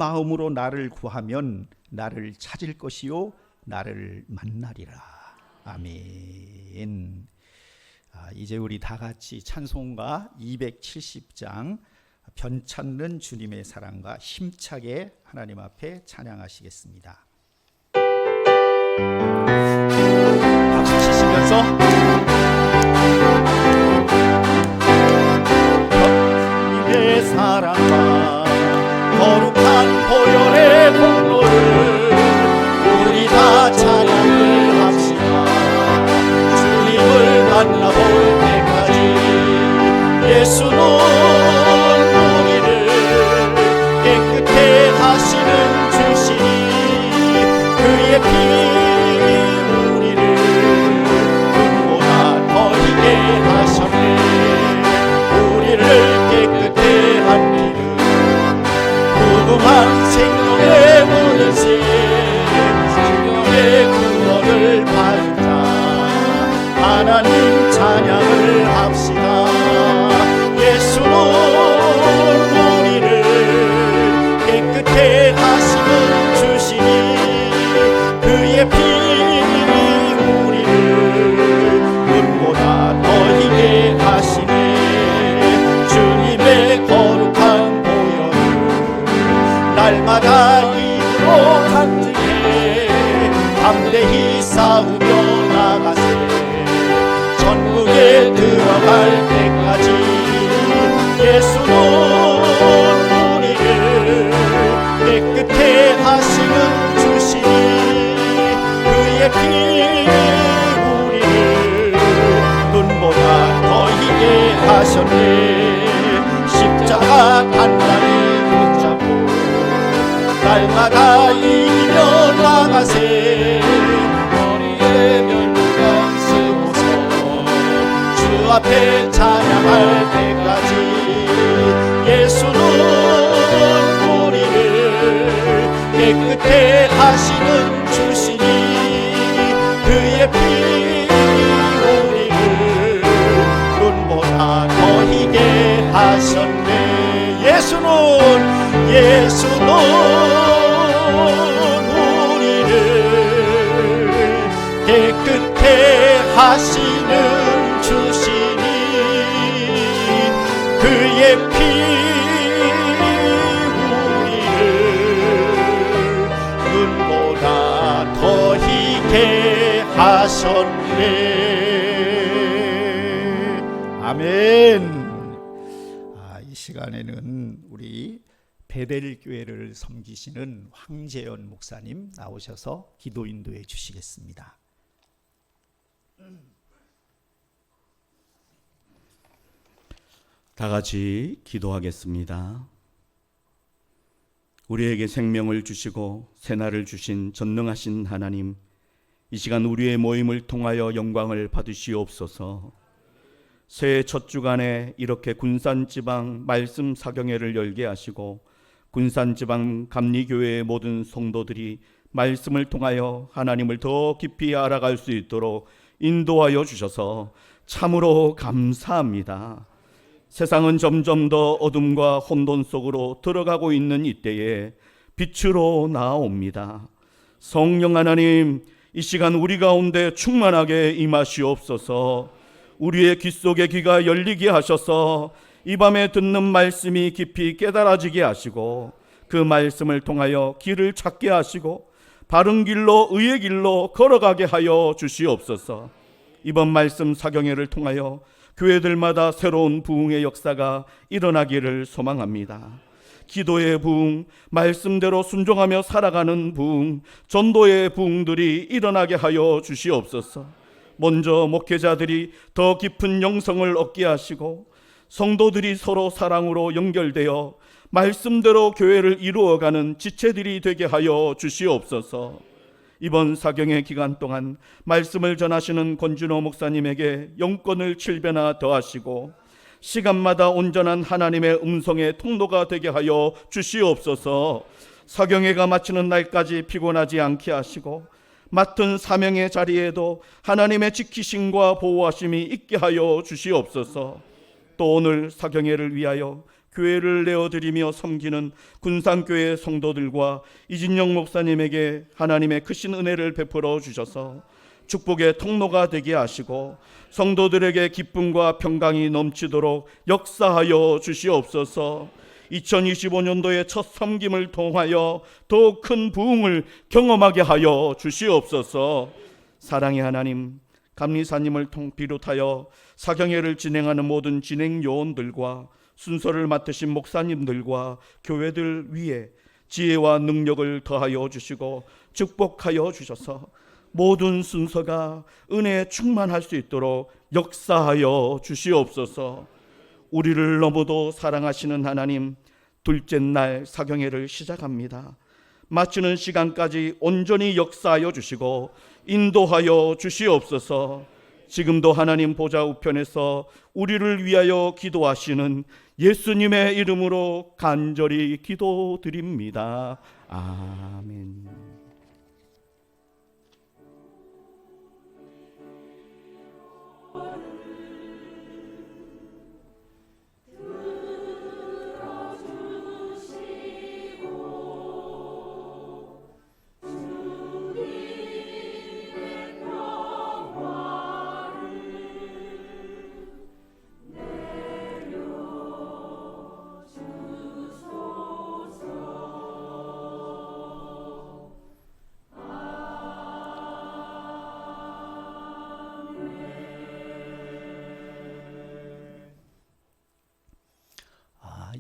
마음으로 나를 구하면 나를 찾을 것이요 나를 만나리라. 아멘. 이제 우리 다 같이 찬송가 270장 변찾는 주님의 사랑과 힘차게 하나님 앞에 찬양하시겠습니다. 박수 치시면서 주님의 사랑과 거룩한 보혈의 공로를 우리 다 찬양을 합시다. 주님을 만나볼 때까지 예수는 우리를 깨끗해 하시는 주시니 그의 피 우리를 눈보다 더 희게 하셨네. 우리를 깨끗해 한 피는 무궁한 생명의 문이시 생명의 구원을 받자. 하나님 찬양을 합시다. 예수는 우리를 깨끗해 하시는 주시니 그의 피 우리를 눈보다 더 희게 하시네. 주님의 거룩한 보혈을 날마다 입으로 간증해 담대히 싸우며 나가세. 천국에 들어갈 때까지 예수는 우리를 깨끗해 하시는 주시니 그의 피 우리를 눈보다 더 희게 하셨네. 십자가 단단히 붙잡고 날마다 이기며 나가세. 머리에 면류관 쓰고서 주 앞에 찬양할 때까지 예수는 우리를 깨끗해 하시는 주시니 그의 피 우리를 눈보다 더 희게 하셨네. 예수는 우리를 깨끗해 하시는 주시니 그의 피 우리를 눈보다 더 희게 하셨네. 아멘. 이 시간에는 우리 베델교회를 섬기시는 황재현 목사님 나오셔서 기도 인도해 주시겠습니다. 다 같이 기도하겠습니다. 우리에게 생명을 주시고 새날을 주신 전능하신 하나님, 이 시간 우리의 모임을 통하여 영광을 받으시옵소서. 새해 첫 주간에 이렇게 군산지방 말씀 사경회를 열게 하시고 군산지방 감리교회의 모든 성도들이 말씀을 통하여 하나님을 더 깊이 알아갈 수 있도록 인도하여 주셔서 참으로 감사합니다. 세상은 점점 더 어둠과 혼돈 속으로 들어가고 있는 이때에 빛으로 나아옵니다. 성령 하나님, 이 시간 우리 가운데 충만하게 임하시옵소서. 우리의 귀 속에 귀가 열리게 하셔서 이 밤에 듣는 말씀이 깊이 깨달아지게 하시고 그 말씀을 통하여 길을 찾게 하시고 바른 길로 의의 길로 걸어가게 하여 주시옵소서. 이번 말씀 사경회를 통하여 교회들마다 새로운 부흥의 역사가 일어나기를 소망합니다. 기도의 부흥, 말씀대로 순종하며 살아가는 부흥, 전도의 부흥들이 일어나게 하여 주시옵소서. 먼저 목회자들이 더 깊은 영성을 얻게 하시고 성도들이 서로 사랑으로 연결되어 말씀대로 교회를 이루어가는 지체들이 되게 하여 주시옵소서. 이번 사경의 기간 동안 말씀을 전하시는 권준호 목사님에게 영권을 7배나 더하시고 시간마다 온전한 하나님의 음성의 통로가 되게 하여 주시옵소서. 사경회가 마치는 날까지 피곤하지 않게 하시고 맡은 사명의 자리에도 하나님의 지키심과 보호하심이 있게 하여 주시옵소서. 또 오늘 사경회를 위하여 교회를 내어드리며 섬기는 군산교회 성도들과 이진영 목사님에게 하나님의 크신 은혜를 베풀어 주셔서 축복의 통로가 되게 하시고 성도들에게 기쁨과 평강이 넘치도록 역사하여 주시옵소서. 2025년도의 첫 섬김을 통하여 더 큰 부흥을 경험하게 하여 주시옵소서. 사랑의 하나님, 감리사님을 비롯하여 사경회를 진행하는 모든 진행 요원들과 순서를 맡으신 목사님들과 교회들 위에 지혜와 능력을 더하여 주시고 축복하여 주셔서 모든 순서가 은혜에 충만할 수 있도록 역사하여 주시옵소서. 우리를 너무도 사랑하시는 하나님, 둘째 날 사경회를 시작합니다. 마치는 시간까지 온전히 역사하여 주시고 인도하여 주시옵소서. 지금도 하나님 보좌 우편에서 우리를 위하여 기도하시는 예수님의 이름으로 간절히 기도드립니다. 아멘.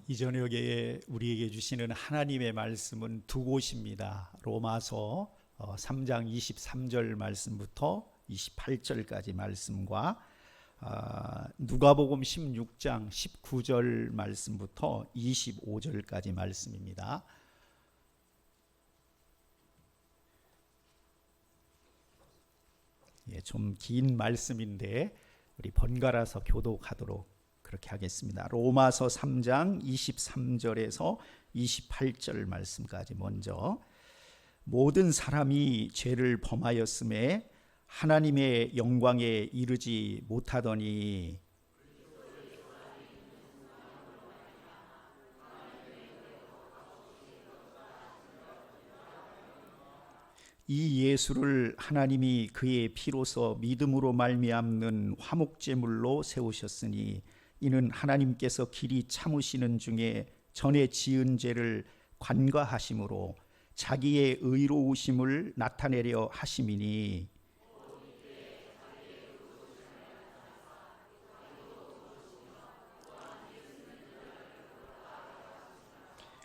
이 저녁에 우리에게 주시는 하나님의 말씀은 두 곳입니다. 로마서 3장 23절 말씀부터 28절까지 말씀과 누가복음 16장 19절 말씀부터 25절까지 말씀입니다. 좀 긴 말씀인데 우리 번갈아서 교독하도록 그렇게 하겠습니다. 로마서 3장 23절에서 28절 말씀까지 먼저. 모든 사람이 죄를 범하였음에 하나님의 영광에 이르지 못하더니 이 예수를 하나님이 그의 피로서 믿음으로 말미암는 화목제물로 세우셨으니 이는 하나님께서 길이 참으시는 중에 전에 지은 죄를 관과하심으로 자기의 의로우심을 나타내려 하심이니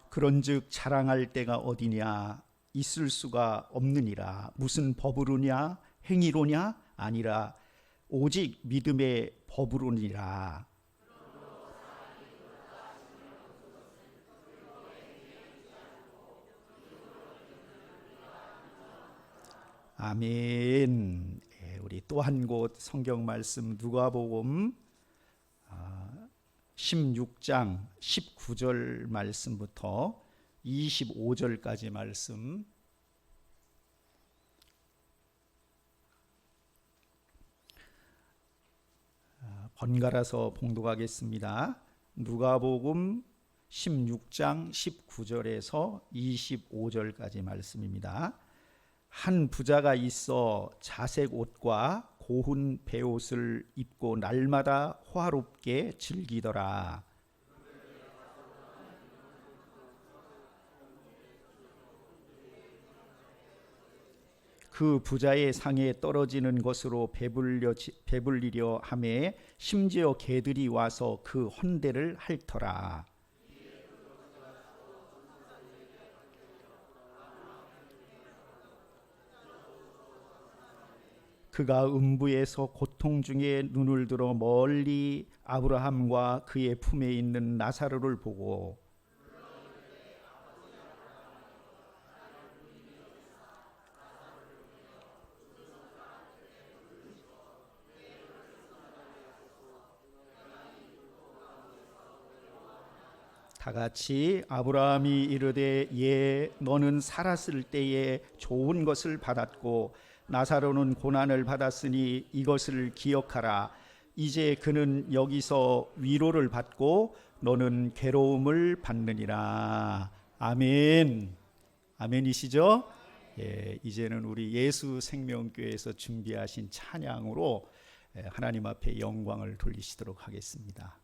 그런즉 자랑할 때가 어디냐 있을 수가 없느니라. 무슨 법으로냐 행위로냐 아니라 오직 믿음의 법으로니라. 아멘. 우리 또 한 곳 성경 말씀 누가복음 16장 19절 말씀부터 25절까지 말씀 번갈아서 봉독하겠습니다. 누가복음 16장 19절에서 25절까지 말씀입니다. 한 부자가 있어 자색 옷과 고운 베옷을 입고 날마다 호화롭게 즐기더라. 그 부자의 상에 떨어지는 것으로 배불리려 하매 심지어 개들이 와서 그 헌대를 핥더라. 그가 음부에서 고통 중에 눈을 들어 멀리 아브라함과 그의 품에 있는 나사로를 보고 다 같이 아브라함이 이르되 예 너는 살았을 때에 좋은 것을 받았고 나사로는 고난을 받았으니 이것을 기억하라. 이제 그는 여기서 위로를 받고 너는 괴로움을 받느니라. 아멘. 아멘이시죠? 예, 이제는 우리 예수 생명교회에서 준비하신 찬양으로 하나님 앞에 영광을 돌리시도록 하겠습니다.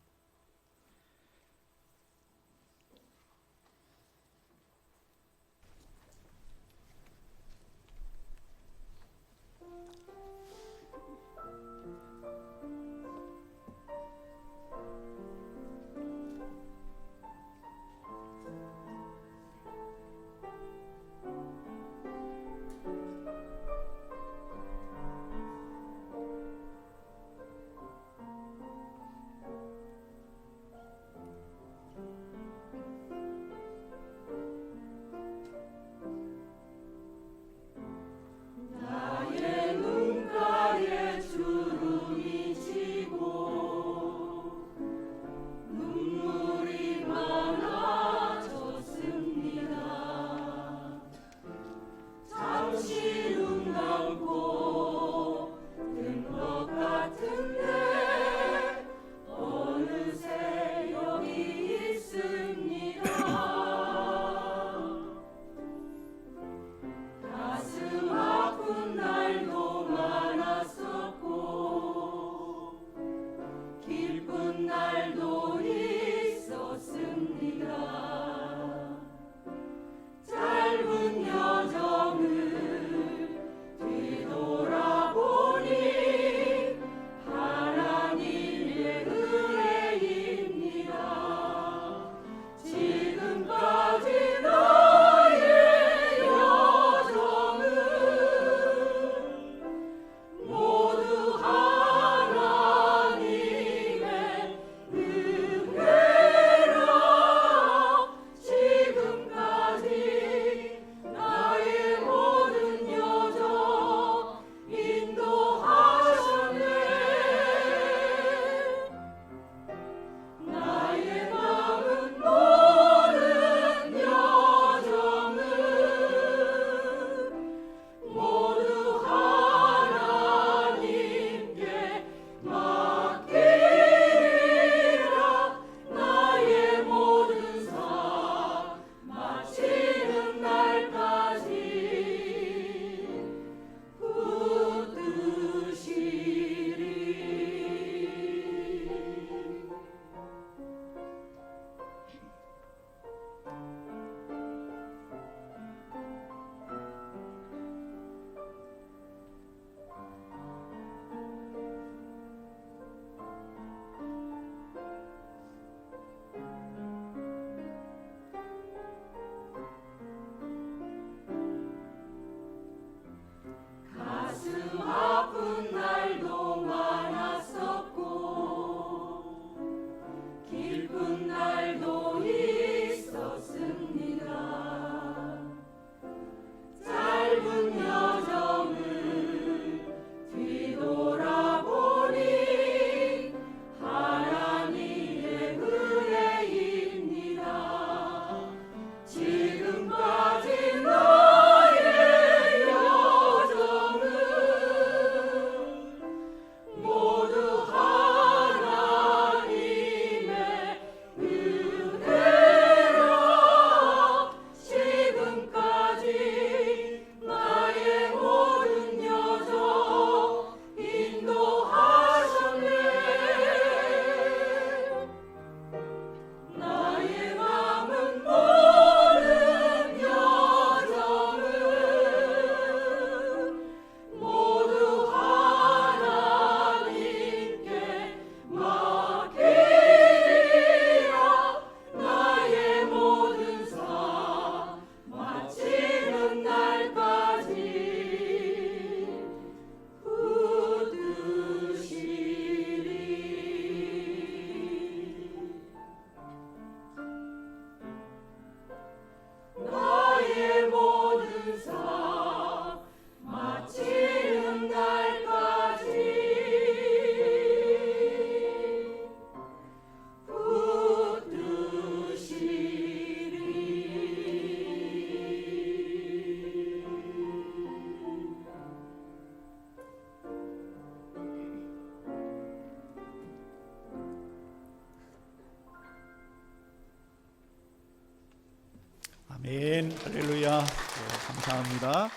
감사합니다.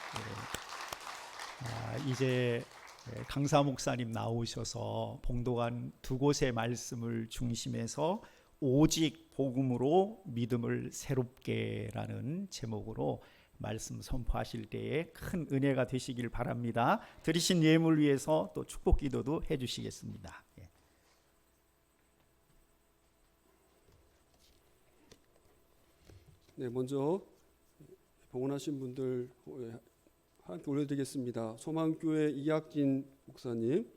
이제 강사 목사님 나오셔서 봉독한 두 곳의 말씀을 중심해서 오직 복음으로 믿음을 새롭게라는 제목으로 말씀 선포하실 때에 큰 은혜가 되시길 바랍니다. 드리신 예물 위해서 또 축복 기도도 해주시겠습니다. 네, 먼저 봉헌하신 분들 함께 올려드리겠습니다. 소망교회 이학진 목사님,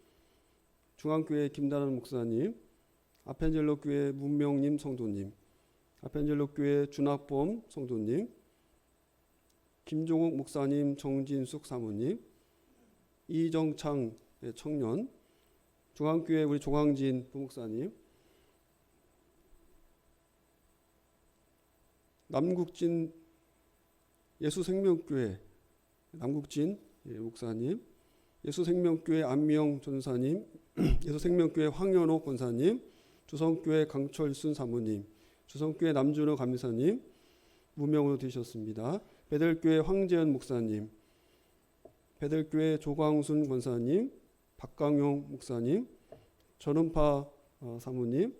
중앙교회 김다란 목사님, 아펜젤로 교회 문명님 성도님, 아펜젤로 교회 준학범 성도님, 김종욱 목사님, 정진숙 사모님, 이정창 청년, 중앙교회 우리 조광진 부목사님, 남국진 예수생명교회 남국진 목사님, 예수생명교회 안미영 전사님, 예수생명교회 황현옥 권사님, 주성교회 강철순 사모님, 주성교회 남준호 감사님 무명으로 되셨습니다. 베델교회 황재현 목사님, 베델교회 조광순 권사님, 박강용 목사님, 전은파 사모님,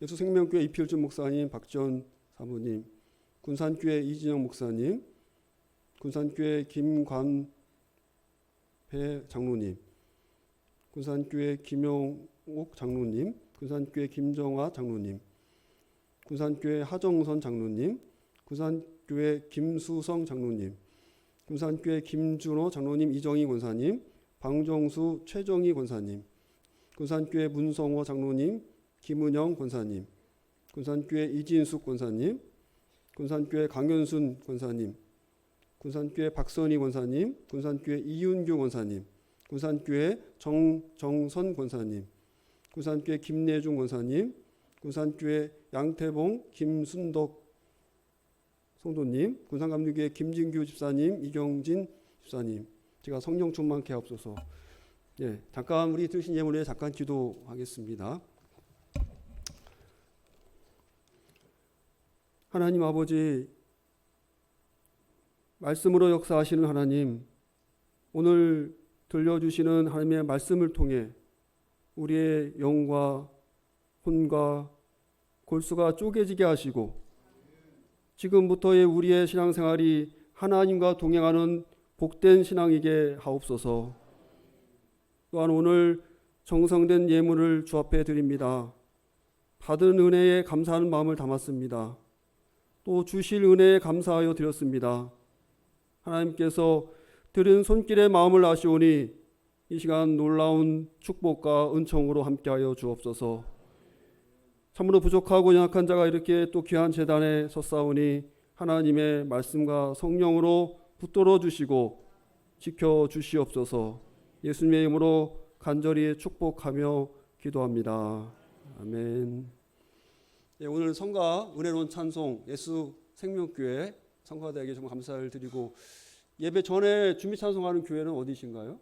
예수생명교회 이필준 목사님, 박전 사모님, 군산교회 이진영 목사님, 군산교회 김관배 장로님, 군산교회 김용옥 장로님, 군산교회 김정화 장로님, 군산교회 하정선 장로님, 군산교회 김수성 장로님, 군산교회 김준호 장로님, 이정희 권사님, 방정수 최정희 권사님, 군산교회 문성호 장로님, 김은영 권사님, 군산교회 이진숙 권사님, 군산교회 강현순 권사님, 군산교회 박선희 권사님, 군산교회 이윤규 권사님, 군산교회 정선 권사님, 군산교회 김내중 권사님, 군산교회 양태봉 김순덕 성도님, 군산감리교회 김진규 집사님, 이경진 집사님, 제가 성령 충만케 하옵소서. 잠깐 우리 드신 예물에 잠깐 기도하겠습니다. 하나님 아버지, 말씀으로 역사하시는 하나님, 오늘 들려주시는 하나님의 말씀을 통해 우리의 영과 혼과 골수가 쪼개지게 하시고 지금부터의 우리의 신앙생활이 하나님과 동행하는 복된 신앙이게 하옵소서. 또한 오늘 정성된 예물을 주 앞에 드립니다. 받은 은혜에 감사하는 마음을 담았습니다. 또 주실 은혜에 감사하여 드렸습니다. 하나님께서 드린 손길의 마음을 아시오니 이 시간 놀라운 축복과 은총으로 함께하여 주옵소서. 참으로 부족하고 연약한 자가 이렇게 또 귀한 제단에 섰사오니 하나님의 말씀과 성령으로 붙들어 주시고 지켜 주시옵소서. 예수님의 이름으로 간절히 축복하며 기도합니다. 아멘. 오늘 성가 은혜로운 찬송 예수 생명교회 성가대에게 정말 감사를 드리고, 예배 전에 준비 찬송하는 교회는 어디신가요?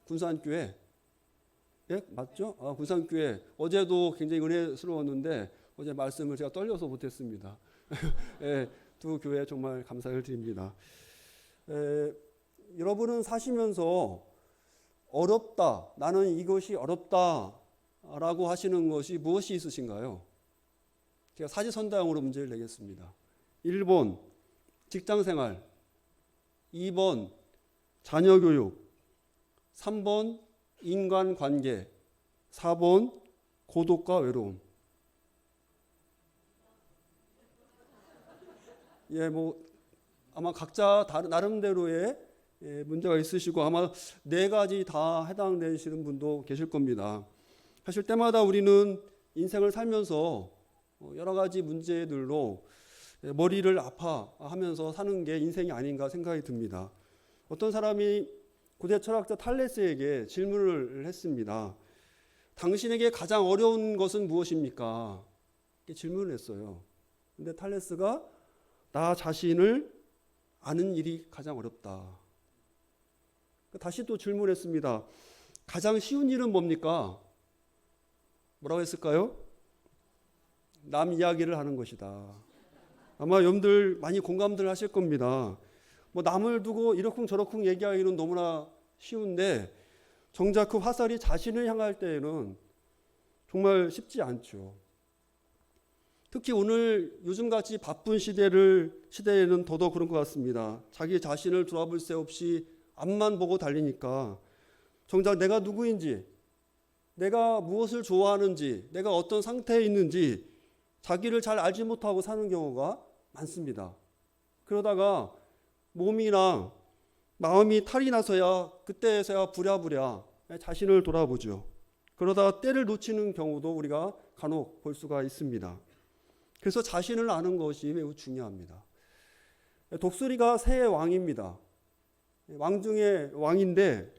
군산교회. 맞죠? 군산교회. 어제도 굉장히 은혜스러웠는데 어제 말씀을 제가 떨려서 못했습니다. 두 교회 정말 감사를 드립니다. 여러분은 사시면서 어렵다, 나는 이것이 어렵다라고 하시는 것이 무엇이 있으신가요? 제가 사지선다형으로 문제를 내겠습니다. 1번 직장생활, 2번 자녀교육, 3번 인간관계, 4번 고독과 외로움. 아마 각자 나름대로의 문제가 있으시고 아마 4가지 다 해당되시는 분도 계실 겁니다. 사실 때마다 우리는 인생을 살면서 여러 가지 문제들로 머리를 아파하면서 사는 게 인생이 아닌가 생각이 듭니다. 어떤 사람이 고대 철학자 탈레스에게 질문을 했습니다. 당신에게 가장 어려운 것은 무엇입니까? 이렇게 질문을 했어요. 근데 탈레스가 나 자신을 아는 일이 가장 어렵다. 다시 또 질문했습니다. 가장 쉬운 일은 뭡니까? 뭐라고 했을까요? 남 이야기를 하는 것이다. 아마 여러분들 많이 공감들 하실 겁니다. 뭐 남을 두고 이러쿵저러쿵 얘기하기는 너무나 쉬운데 정작 그 화살이 자신을 향할 때에는 정말 쉽지 않죠. 특히 오늘 요즘같이 바쁜 시대에는 더더욱 그런 것 같습니다. 자기 자신을 돌아볼 새 없이 앞만 보고 달리니까 정작 내가 누구인지, 내가 무엇을 좋아하는지, 내가 어떤 상태에 있는지 자기를 잘 알지 못하고 사는 경우가 많습니다. 그러다가 몸이나 마음이 탈이 나서야 그때서야 부랴부랴 자신을 돌아보죠. 그러다가 때를 놓치는 경우도 우리가 간혹 볼 수가 있습니다. 그래서 자신을 아는 것이 매우 중요합니다. 독수리가 새의 왕입니다. 왕 중에 왕인데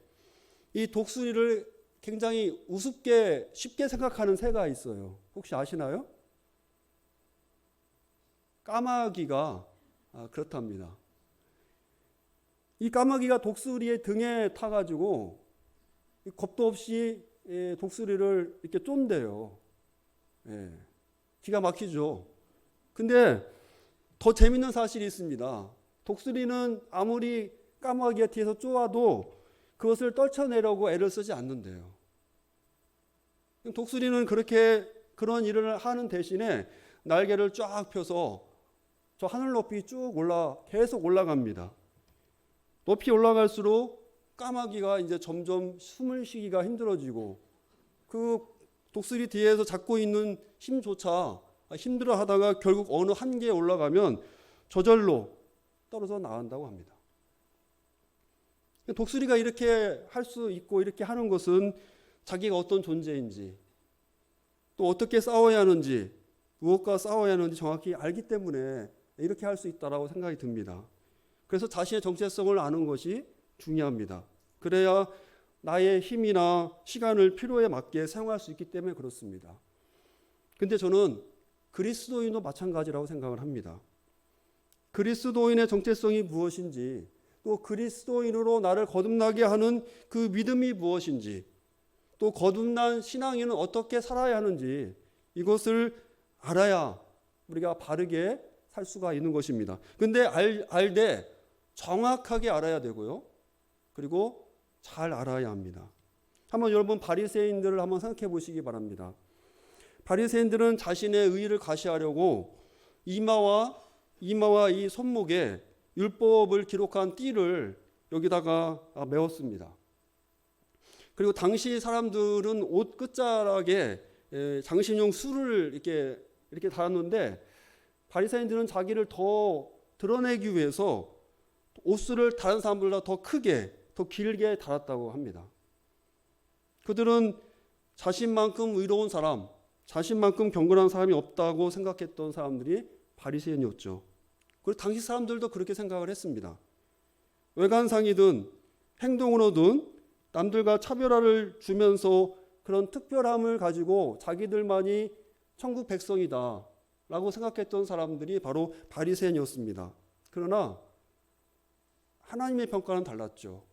이 독수리를 굉장히 우습게 쉽게 생각하는 새가 있어요. 혹시 아시나요? 까마귀가 그렇답니다. 이 까마귀가 독수리의 등에 타가지고 겁도 없이 독수리를 이렇게 쫀대요. 기가 막히죠. 근데 더 재밌는 사실이 있습니다. 독수리는 아무리 까마귀가 뒤에서 쪼아도 그것을 떨쳐내려고 애를 쓰지 않는데요. 독수리는 그런 일을 하는 대신에 날개를 쫙 펴서 저 하늘 높이 계속 올라갑니다. 높이 올라갈수록 까마귀가 이제 점점 숨을 쉬기가 힘들어지고 그 독수리 뒤에서 잡고 있는 힘조차 힘들어 하다가 결국 어느 한계에 올라가면 저절로 떨어져 나간다고 합니다. 독수리가 이렇게 할 수 있고 이렇게 하는 것은 자기가 어떤 존재인지 또 어떻게 싸워야 하는지 무엇과 싸워야 하는지 정확히 알기 때문에 이렇게 할 수 있다라고 생각이 듭니다. 그래서 자신의 정체성을 아는 것이 중요합니다. 그래야 나의 힘이나 시간을 필요에 맞게 사용할 수 있기 때문에 그렇습니다. 근데 저는 그리스도인도 마찬가지라고 생각을 합니다. 그리스도인의 정체성이 무엇인지 또 그리스도인으로 나를 거듭나게 하는 그 믿음이 무엇인지 또 거듭난 신앙인은 어떻게 살아야 하는지 이것을 알아야 우리가 바르게 살 수가 있는 것입니다. 근데 알되 정확하게 알아야 되고요. 그리고 잘 알아야 합니다. 한번 여러분 바리새인들을 한번 생각해 보시기 바랍니다. 바리새인들은 자신의 의의를 과시하려고 이마와 이 손목에 율법을 기록한 띠를 여기다가 메웠습니다. 그리고 당시 사람들은 옷 끝자락에 장신용 수를 이렇게 달았는데 바리새인들은 자기를 더 드러내기 위해서 옷수를 다른 사람들보다 더 크게, 더 길게 달았다고 합니다. 그들은 자신만큼 의로운 사람, 자신만큼 경건한 사람이 없다고 생각했던 사람들이 바리새인이었죠. 그리고 당시 사람들도 그렇게 생각을 했습니다. 외관상이든 행동으로든 남들과 차별화를 주면서 그런 특별함을 가지고 자기들만이 천국 백성이다 라고 생각했던 사람들이 바로 바리새인이었습니다. 그러나 하나님의 평가는 달랐죠.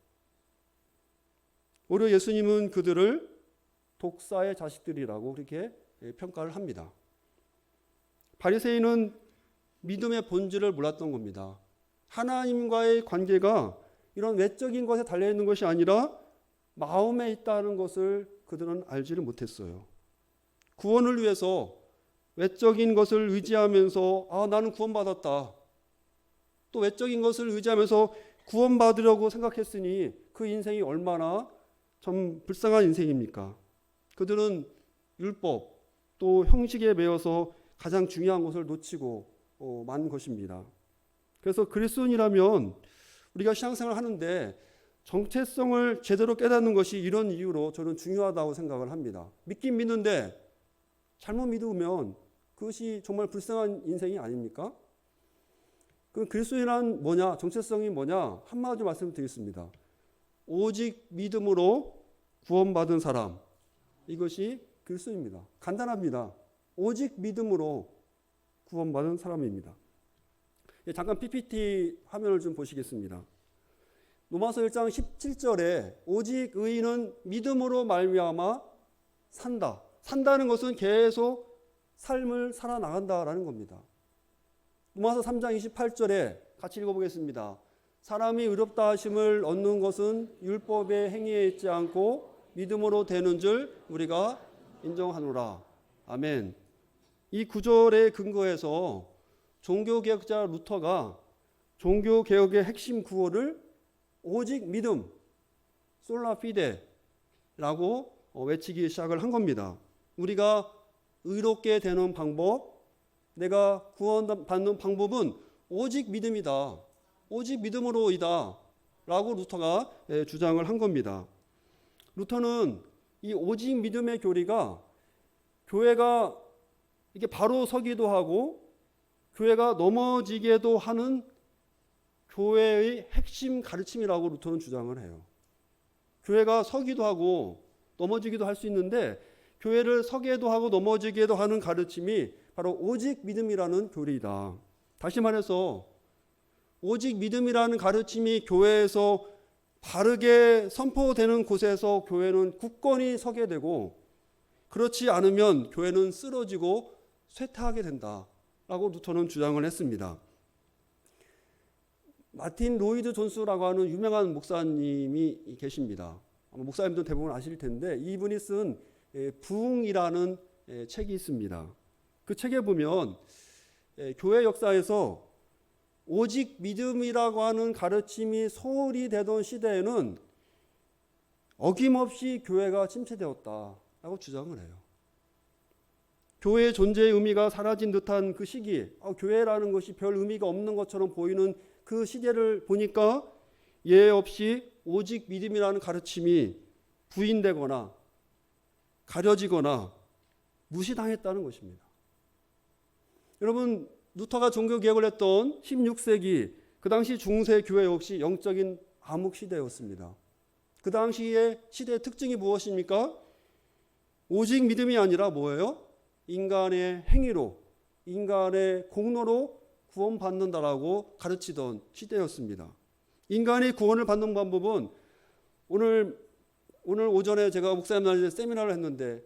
오히려 예수님은 그들을 독사의 자식들이라고 그렇게 평가를 합니다. 바리새인은 믿음의 본질을 몰랐던 겁니다. 하나님과의 관계가 이런 외적인 것에 달려있는 것이 아니라 마음에 있다는 것을 그들은 알지를 못했어요. 구원을 위해서 외적인 것을 의지하면서 나는 구원받았다. 또 외적인 것을 의지하면서 구원받으려고 생각했으니 그 인생이 얼마나 참 불쌍한 인생입니까? 그들은 율법 또 형식에 매여서 가장 중요한 것을 놓치고 만 것입니다. 그래서 그리스도인이라면 우리가 신앙생활을 하는데 정체성을 제대로 깨닫는 것이 이런 이유로 저는 중요하다고 생각을 합니다. 믿긴 믿는데 잘못 믿으면 그것이 정말 불쌍한 인생이 아닙니까? 그 그리스도인은 뭐냐? 정체성이 뭐냐? 한마디로 말씀드리겠습니다. 오직 믿음으로 구원받은 사람. 이것이 그리스도입니다. 간단합니다. 오직 믿음으로 구원받은 사람입니다. 잠깐 PPT 화면을 좀 보시겠습니다. 로마서 1장 17절에 오직 의인은 믿음으로 말미암아 산다. 산다는 것은 계속 삶을 살아나간다라는 겁니다. 로마서 3장 28절에 같이 읽어보겠습니다. 사람이 의롭다 하심을 얻는 것은 율법의 행위에 있지 않고 믿음으로 되는 줄 우리가 인정하노라. 아멘. 이 구절에 근거해서 종교개혁자 루터가 종교개혁의 핵심 구호를 오직 믿음, 솔라 피데라고 외치기 시작을 한 겁니다. 우리가 의롭게 되는 방법, 내가 구원받는 방법은 오직 믿음이다. 오직 믿음으로이다. 라고 루터가 주장을 한 겁니다. 루터는 이 오직 믿음의 교리가 교회가 이게 바로 서기도 하고 교회가 넘어지게도 하는 교회의 핵심 가르침이라고 루터는 주장을 해요. 교회가 서기도 하고 넘어지기도 할 수 있는데 교회를 서게도 하고 넘어지게도 하는 가르침이 바로 오직 믿음이라는 교리이다. 다시 말해서 오직 믿음이라는 가르침이 교회에서 바르게 선포되는 곳에서 교회는 굳건히 서게 되고 그렇지 않으면 교회는 쓰러지고 쇠퇴하게 된다라고 루터는 주장을 했습니다. 마틴 로이드 존스라고 하는 유명한 목사님이 계십니다. 아마 목사님들 대부분 아실 텐데 이분이 쓴 부흥이라는 책이 있습니다. 그 책에 보면 교회 역사에서 오직 믿음이라고 하는 가르침이 소홀히 되던 시대에는 어김없이 교회가 침체되었다라고 주장을 해요. 교회의 존재의 의미가 사라진 듯한 그 시기, 교회라는 것이 별 의미가 없는 것처럼 보이는 그 시대를 보니까 예외 없이 오직 믿음이라는 가르침이 부인되거나 가려지거나 무시당했다는 것입니다. 여러분, 루터가 종교개혁을 했던 16세기 그 당시 중세 교회 역시 영적인 암흑 시대였습니다. 그 당시의 시대의 특징이 무엇입니까? 오직 믿음이 아니라 뭐예요? 인간의 행위로, 인간의 공로로 구원받는다라고 가르치던 시대였습니다. 인간이 구원을 받는 방법은 오늘 오전에 제가 목사님 날에 세미나를 했는데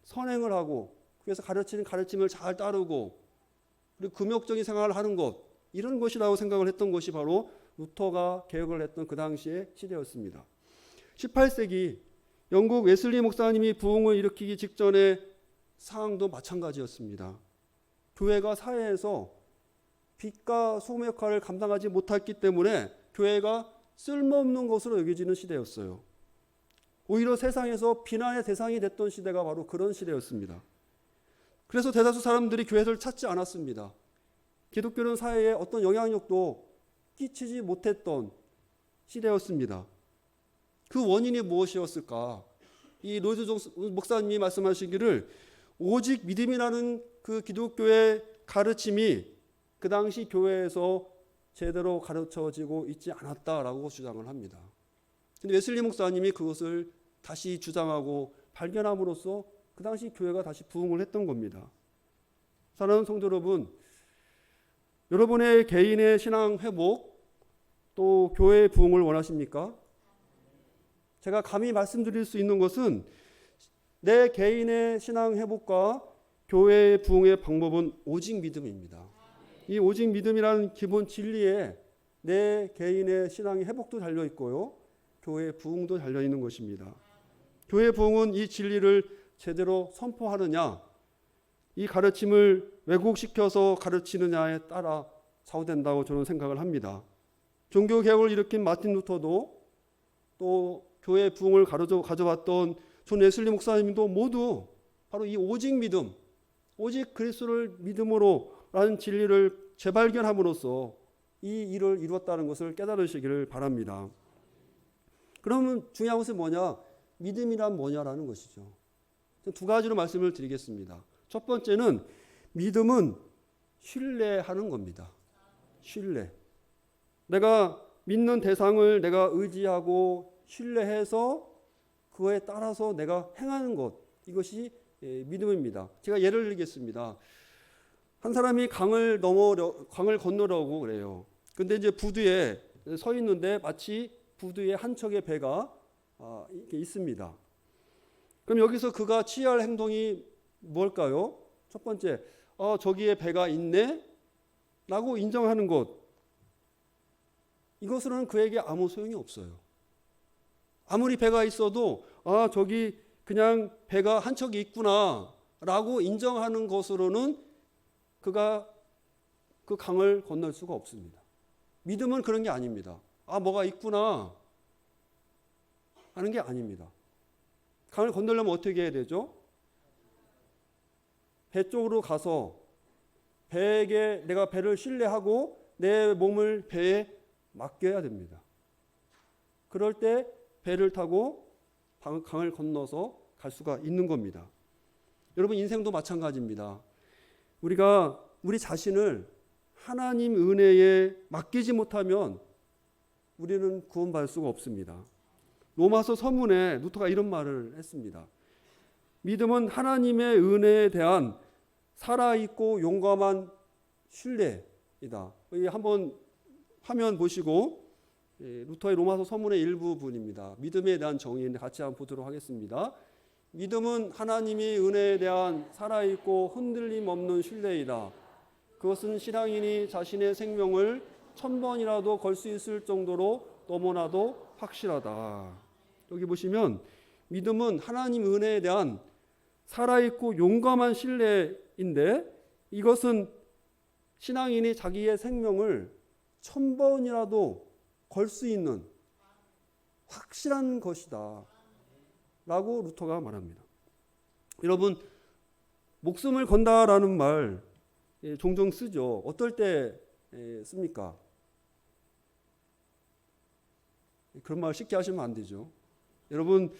선행을 하고 그래서 가르치는 가르침을 잘 따르고 그리고 금욕적인 생활을 하는 것 이런 것이라고 생각을 했던 것이 바로 루터가 개혁을 했던 그 당시의 시대였습니다. 18세기 영국 웨슬리 목사님이 부흥을 일으키기 직전의 상황도 마찬가지였습니다. 교회가 사회에서 빛과 소금의 역할을 감당하지 못했기 때문에 교회가 쓸모없는 것으로 여겨지는 시대였어요. 오히려 세상에서 비난의 대상이 됐던 시대가 바로 그런 시대였습니다. 그래서 대다수 사람들이 교회를 찾지 않았습니다. 기독교는 사회에 어떤 영향력도 끼치지 못했던 시대였습니다. 그 원인이 무엇이었을까? 이 로이드 존스 목사님이 말씀하시기를 오직 믿음이라는 그 기독교의 가르침이 그 당시 교회에서 제대로 가르쳐지고 있지 않았다라고 주장을 합니다. 근데 웨슬리 목사님이 그것을 다시 주장하고 발견함으로써 그 당시 교회가 다시 부흥을 했던 겁니다. 사랑하는 성도 여러분, 여러분의 개인의 신앙 회복 또 교회의 부흥을 원하십니까? 제가 감히 말씀드릴 수 있는 것은 내 개인의 신앙 회복과 교회의 부흥의 방법은 오직 믿음입니다. 이 오직 믿음이라는 기본 진리에 내 개인의 신앙의 회복도 달려 있고요. 교회의 부흥도 달려 있는 것입니다. 교회의 부흥은 이 진리를 제대로 선포하느냐, 이 가르침을 왜곡시켜서 가르치느냐에 따라 좌우된다고 저는 생각을 합니다. 종교개혁을 일으킨 마틴 루터도 또 교회의 부흥을 가져왔던 존 웨슬리 목사님도 모두 바로 이 오직 믿음, 오직 그리스도를 믿음으로 라는 진리를 재발견함으로써 이 일을 이루었다는 것을 깨달으시기를 바랍니다. 그러면 중요한 것은 뭐냐? 믿음이란 뭐냐라는 것이죠. 두 가지로 말씀을 드리겠습니다. 첫 번째는 믿음은 신뢰하는 겁니다. 신뢰. 내가 믿는 대상을 내가 의지하고 신뢰해서 그거에 따라서 내가 행하는 것, 이것이 믿음입니다. 제가 예를 들겠습니다. 한 사람이 강을 건너려고 그래요. 근데 이제 부두에 서 있는데 마치 부두에 한 척의 배가 이렇게 있습니다. 그럼 여기서 그가 취할 행동이 뭘까요? 첫 번째, 저기에 배가 있네? 라고 인정하는 것, 이것으로는 그에게 아무 소용이 없어요. 아무리 배가 있어도 저기 그냥 배가 한 척이 있구나 라고 인정하는 것으로는 그가 그 강을 건널 수가 없습니다. 믿음은 그런 게 아닙니다. 뭐가 있구나 하는 게 아닙니다. 강을 건너려면 어떻게 해야 되죠? 배 쪽으로 가서 배에게 내가 배를 신뢰하고 내 몸을 배에 맡겨야 됩니다. 그럴 때 배를 타고 강을 건너서 갈 수가 있는 겁니다. 여러분, 인생도 마찬가지입니다. 우리가 우리 자신을 하나님 은혜에 맡기지 못하면 우리는 구원받을 수가 없습니다. 로마서 서문에 루터가 이런 말을 했습니다. 믿음은 하나님의 은혜에 대한 살아있고 용감한 신뢰이다. 여기 한번 화면 보시고, 루터의 로마서 서문의 일부분입니다. 믿음에 대한 정의인데 같이 한번 보도록 하겠습니다. 믿음은 하나님의 은혜에 대한 살아있고 흔들림 없는 신뢰이다. 그것은 신앙인이 자신의 생명을 1000번이라도 걸 수 있을 정도로 너무나도 확실하다. 여기 보시면 믿음은 하나님 은혜에 대한 살아있고 용감한 신뢰인데, 이것은 신앙인이 자기의 생명을 1000번이라도 걸 수 있는 확실한 것이다 라고 루터가 말합니다. 여러분, 목숨을 건다라는 말 종종 쓰죠. 어떨 때 씁니까? 그런 말 쉽게 하시면 안 되죠. 여러분,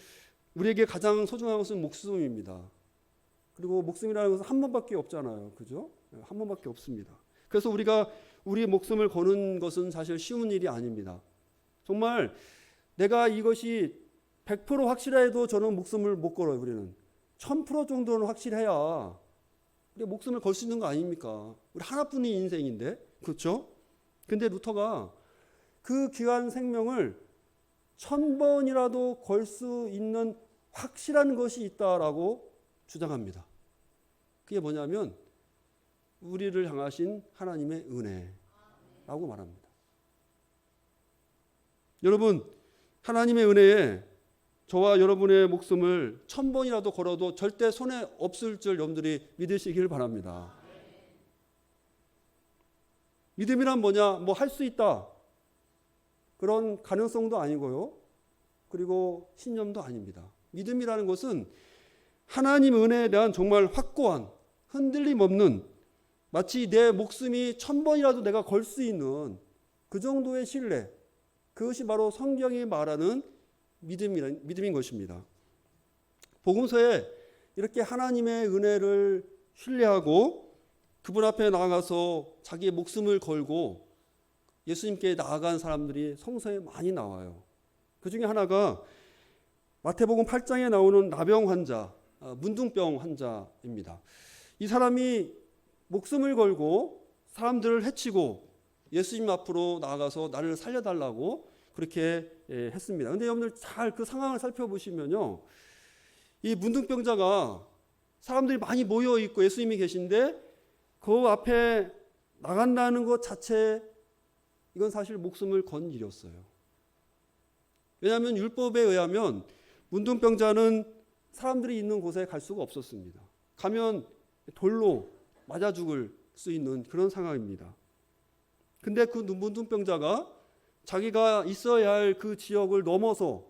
우리에게 가장 소중한 것은 목숨입니다. 그리고 목숨이라는 것은 한 번밖에 없잖아요. 그죠? 한 번밖에 없습니다. 그래서 우리가 우리 목숨을 거는 것은 사실 쉬운 일이 아닙니다. 정말 내가 이것이 100% 확실해도 저는 목숨을 못 걸어요. 우리는 1000% 정도는 확실해야 우리가 목숨을 걸 수 있는 거 아닙니까? 우리 하나뿐인 인생인데, 그렇죠? 근데 루터가 그 귀한 생명을 1000번이라도 걸 수 있는 확실한 것이 있다라고 주장합니다. 그게 뭐냐면 우리를 향하신 하나님의 은혜라고 말합니다. 여러분, 하나님의 은혜에 저와 여러분의 목숨을 1000번이라도 걸어도 절대 손해 없을 줄 여러분들이 믿으시길 바랍니다. 믿음이란 뭐냐? 뭐 할 수 있다, 그런 가능성도 아니고요. 그리고 신념도 아닙니다. 믿음이라는 것은 하나님 은혜에 대한 정말 확고한, 흔들림 없는, 마치 내 목숨이 1000번이라도 내가 걸 수 있는 그 정도의 신뢰, 그것이 바로 성경이 말하는 믿음인 것입니다. 복음서에 이렇게 하나님의 은혜를 신뢰하고 그분 앞에 나아가서 자기의 목숨을 걸고 예수님께 나아간 사람들이 성서에 많이 나와요. 그 중에 하나가 마태복음 8장에 나오는 나병 환자, 문둥병 환자입니다. 이 사람이 목숨을 걸고 사람들을 해치고 예수님 앞으로 나아가서 나를 살려달라고 그렇게 했습니다. 그런데 여러분들 잘 그 상황을 살펴보시면요, 이 문둥병자가 사람들이 많이 모여 있고 예수님이 계신데 그 앞에 나간다는 것 자체, 이건 사실 목숨을 건 일이었어요. 왜냐하면 율법에 의하면 문둥병자는 사람들이 있는 곳에 갈 수가 없었습니다. 가면 돌로 맞아 죽을 수 있는 그런 상황입니다. 근데 그 문둥병자가 자기가 있어야 할 그 지역을 넘어서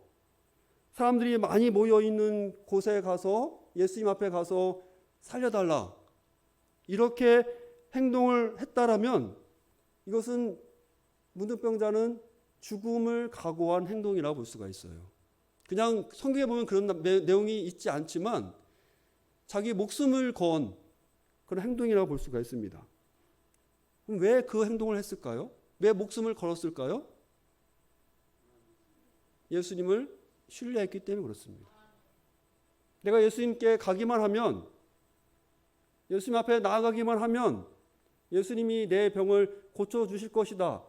사람들이 많이 모여 있는 곳에 가서 예수님 앞에 가서 살려달라, 이렇게 행동을 했다라면 이것은 문둥병자는 죽음을 각오한 행동이라고 볼 수가 있어요. 그냥 성경에 보면 그런 내용이 있지 않지만 자기 목숨을 건 그런 행동이라고 볼 수가 있습니다. 그럼 왜 그 행동을 했을까요? 왜 목숨을 걸었을까요? 예수님을 신뢰했기 때문에 그렇습니다. 내가 예수님께 가기만 하면, 예수님 앞에 나아가기만 하면 예수님이 내 병을 고쳐주실 것이다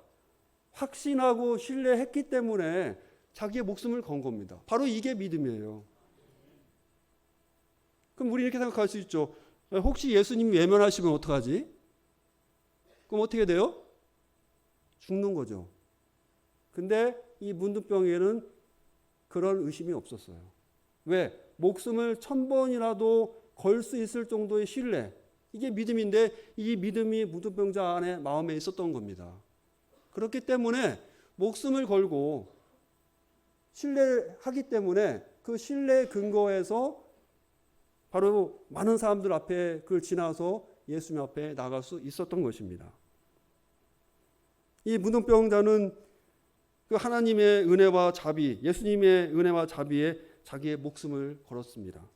확신하고 신뢰했기 때문에 자기의 목숨을 건 겁니다. 바로 이게 믿음이에요. 그럼 우리 이렇게 생각할 수 있죠. 혹시 예수님이 외면하시면 어떡하지? 그럼 어떻게 돼요? 죽는 거죠. 근데 이 문둥병에는 그런 의심이 없었어요. 왜? 목숨을 1000번이라도 걸 수 있을 정도의 신뢰, 이게 믿음인데 이 믿음이 문둥병자 안에 마음에 있었던 겁니다. 그렇기 때문에 목숨을 걸고 신뢰하기 때문에 그 신뢰 근거에서 바로 많은 사람들 앞에 그걸 지나서 예수님 앞에 나갈 수 있었던 것입니다. 이 문둥병자는 그 하나님의 은혜와 자비, 예수님의 은혜와 자비에 자기의 목숨을 걸었습니다.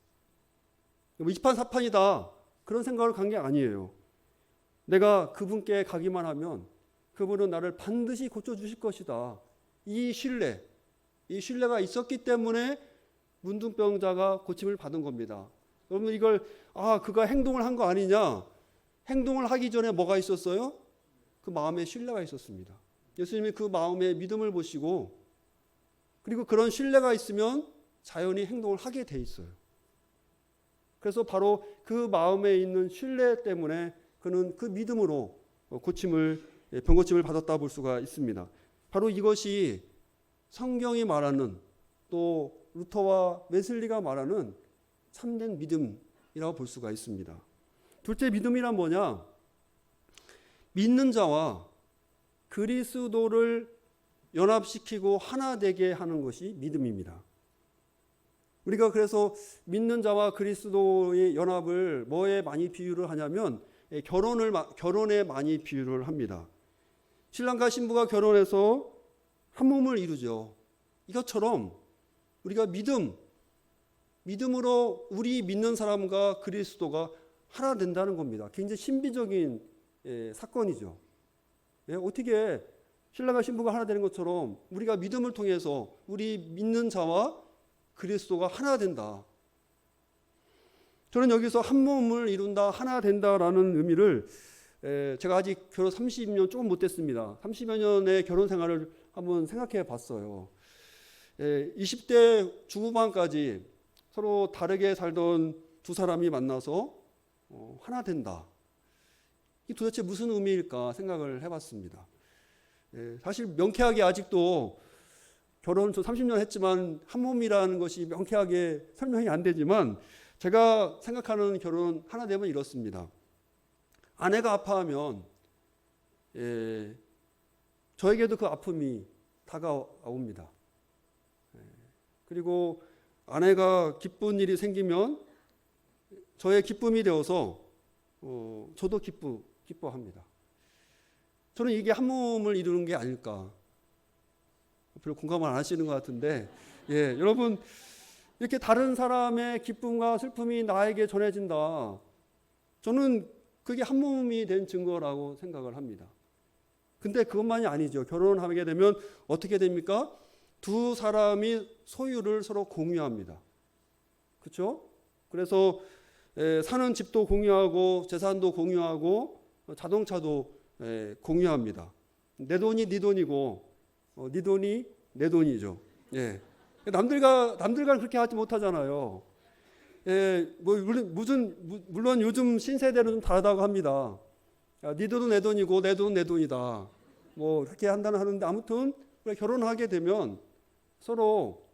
이판사판이다 그런 생각을 간 게 아니에요. 내가 그분께 가기만 하면 그분은 나를 반드시 고쳐주실 것이다. 이 신뢰가 있었기 때문에 문둥병자가 고침을 받은 겁니다. 여러분 이걸 그가 행동을 한 거 아니냐? 행동을 하기 전에 뭐가 있었어요? 그 마음에 신뢰가 있었습니다. 예수님이 그 마음의 믿음을 보시고 그리고 그런 신뢰가 있으면 자연히 행동을 하게 돼 있어요. 그래서 바로 그 마음에 있는 신뢰 때문에 그는 그 믿음으로 병고침을 받았다 볼 수가 있습니다. 바로 이것이 성경이 말하는 또 루터와 웨슬리가 말하는 참된 믿음이라고 볼 수가 있습니다. 둘째 믿음이란 뭐냐? 믿는 자와 그리스도를 연합시키고 하나 되게 하는 것이 믿음입니다. 우리가 그래서 믿는 자와 그리스도의 연합을 뭐에 많이 비유를 하냐면 결혼에 많이 비유를 합니다. 신랑과 신부가 결혼해서 한 몸을 이루죠. 이것처럼 우리가 믿음으로 우리 믿는 사람과 그리스도가 하나 된다는 겁니다. 굉장히 신비적인 사건이죠. 어떻게 신랑과 신부가 하나 되는 것처럼 우리가 믿음을 통해서 우리 믿는 자와 그리스도가 하나 된다. 저는 여기서 한 몸을 이룬다, 하나 된다라는 의미를 제가 아직 결혼 30년 조금 못 됐습니다. 30여 년의 결혼 생활을 한번 생각해 봤어요. 20대 중후반까지 서로 다르게 살던 두 사람이 만나서 하나 된다. 이 도대체 무슨 의미일까 생각을 해봤습니다. 사실 명쾌하게 아직도 결혼 저 30년 했지만 한 몸이라는 것이 명쾌하게 설명이 안 되지만 제가 생각하는 결혼 하나 되면 이렇습니다. 아내가 아파하면 저에게도 그 아픔이 다가옵니다. 그리고 아내가 기쁜 일이 생기면 저의 기쁨이 되어서 저도 기뻐합니다. 저는 이게 한 몸을 이루는 게 아닐까. 별로 공감을 안 하시는 것 같은데, 여러분 이렇게 다른 사람의 기쁨과 슬픔이 나에게 전해진다. 저는 그게 한 몸이 된 증거라고 생각을 합니다. 근데 그것만이 아니죠. 결혼하게 되면 어떻게 됩니까? 두 사람이 소유를 서로 공유합니다. 그렇죠? 그래서 사는 집도 공유하고 재산도 공유하고 자동차도 공유합니다. 내 돈이 네 돈이고 네 돈이 내 돈이죠. 남들과 그렇게 하지 못하잖아요. 물론 요즘 신세대는 좀 다르다고 합니다. 네 돈은 내 돈이고 내 돈은 내 돈이다. 뭐 그렇게 한다는 하는데 아무튼 우리가 결혼하게 되면 서로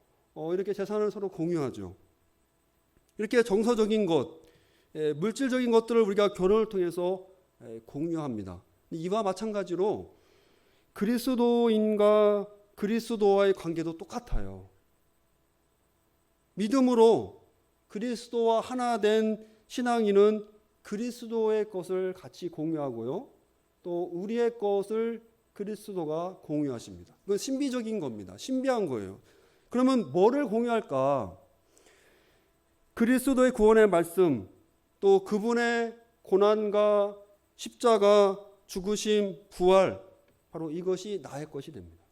이렇게 재산을 서로 공유하죠. 이렇게 정서적인 것, 물질적인 것들을 우리가 결혼을 통해서 공유합니다. 이와 마찬가지로 그리스도인과 그리스도와의 관계도 똑같아요. 믿음으로 그리스도와 하나 된 신앙인은 그리스도의 것을 같이 공유하고요. 또 우리의 것을 그리스도가 공유하십니다. 이건 신비적인 겁니다. 신비한 거예요. 그러면 뭐를 공유할까? 그리스도의 구원의 말씀, 또 그분의 고난과 십자가, 죽으심, 부활, 바로 이것이 나의 것이 됩니다.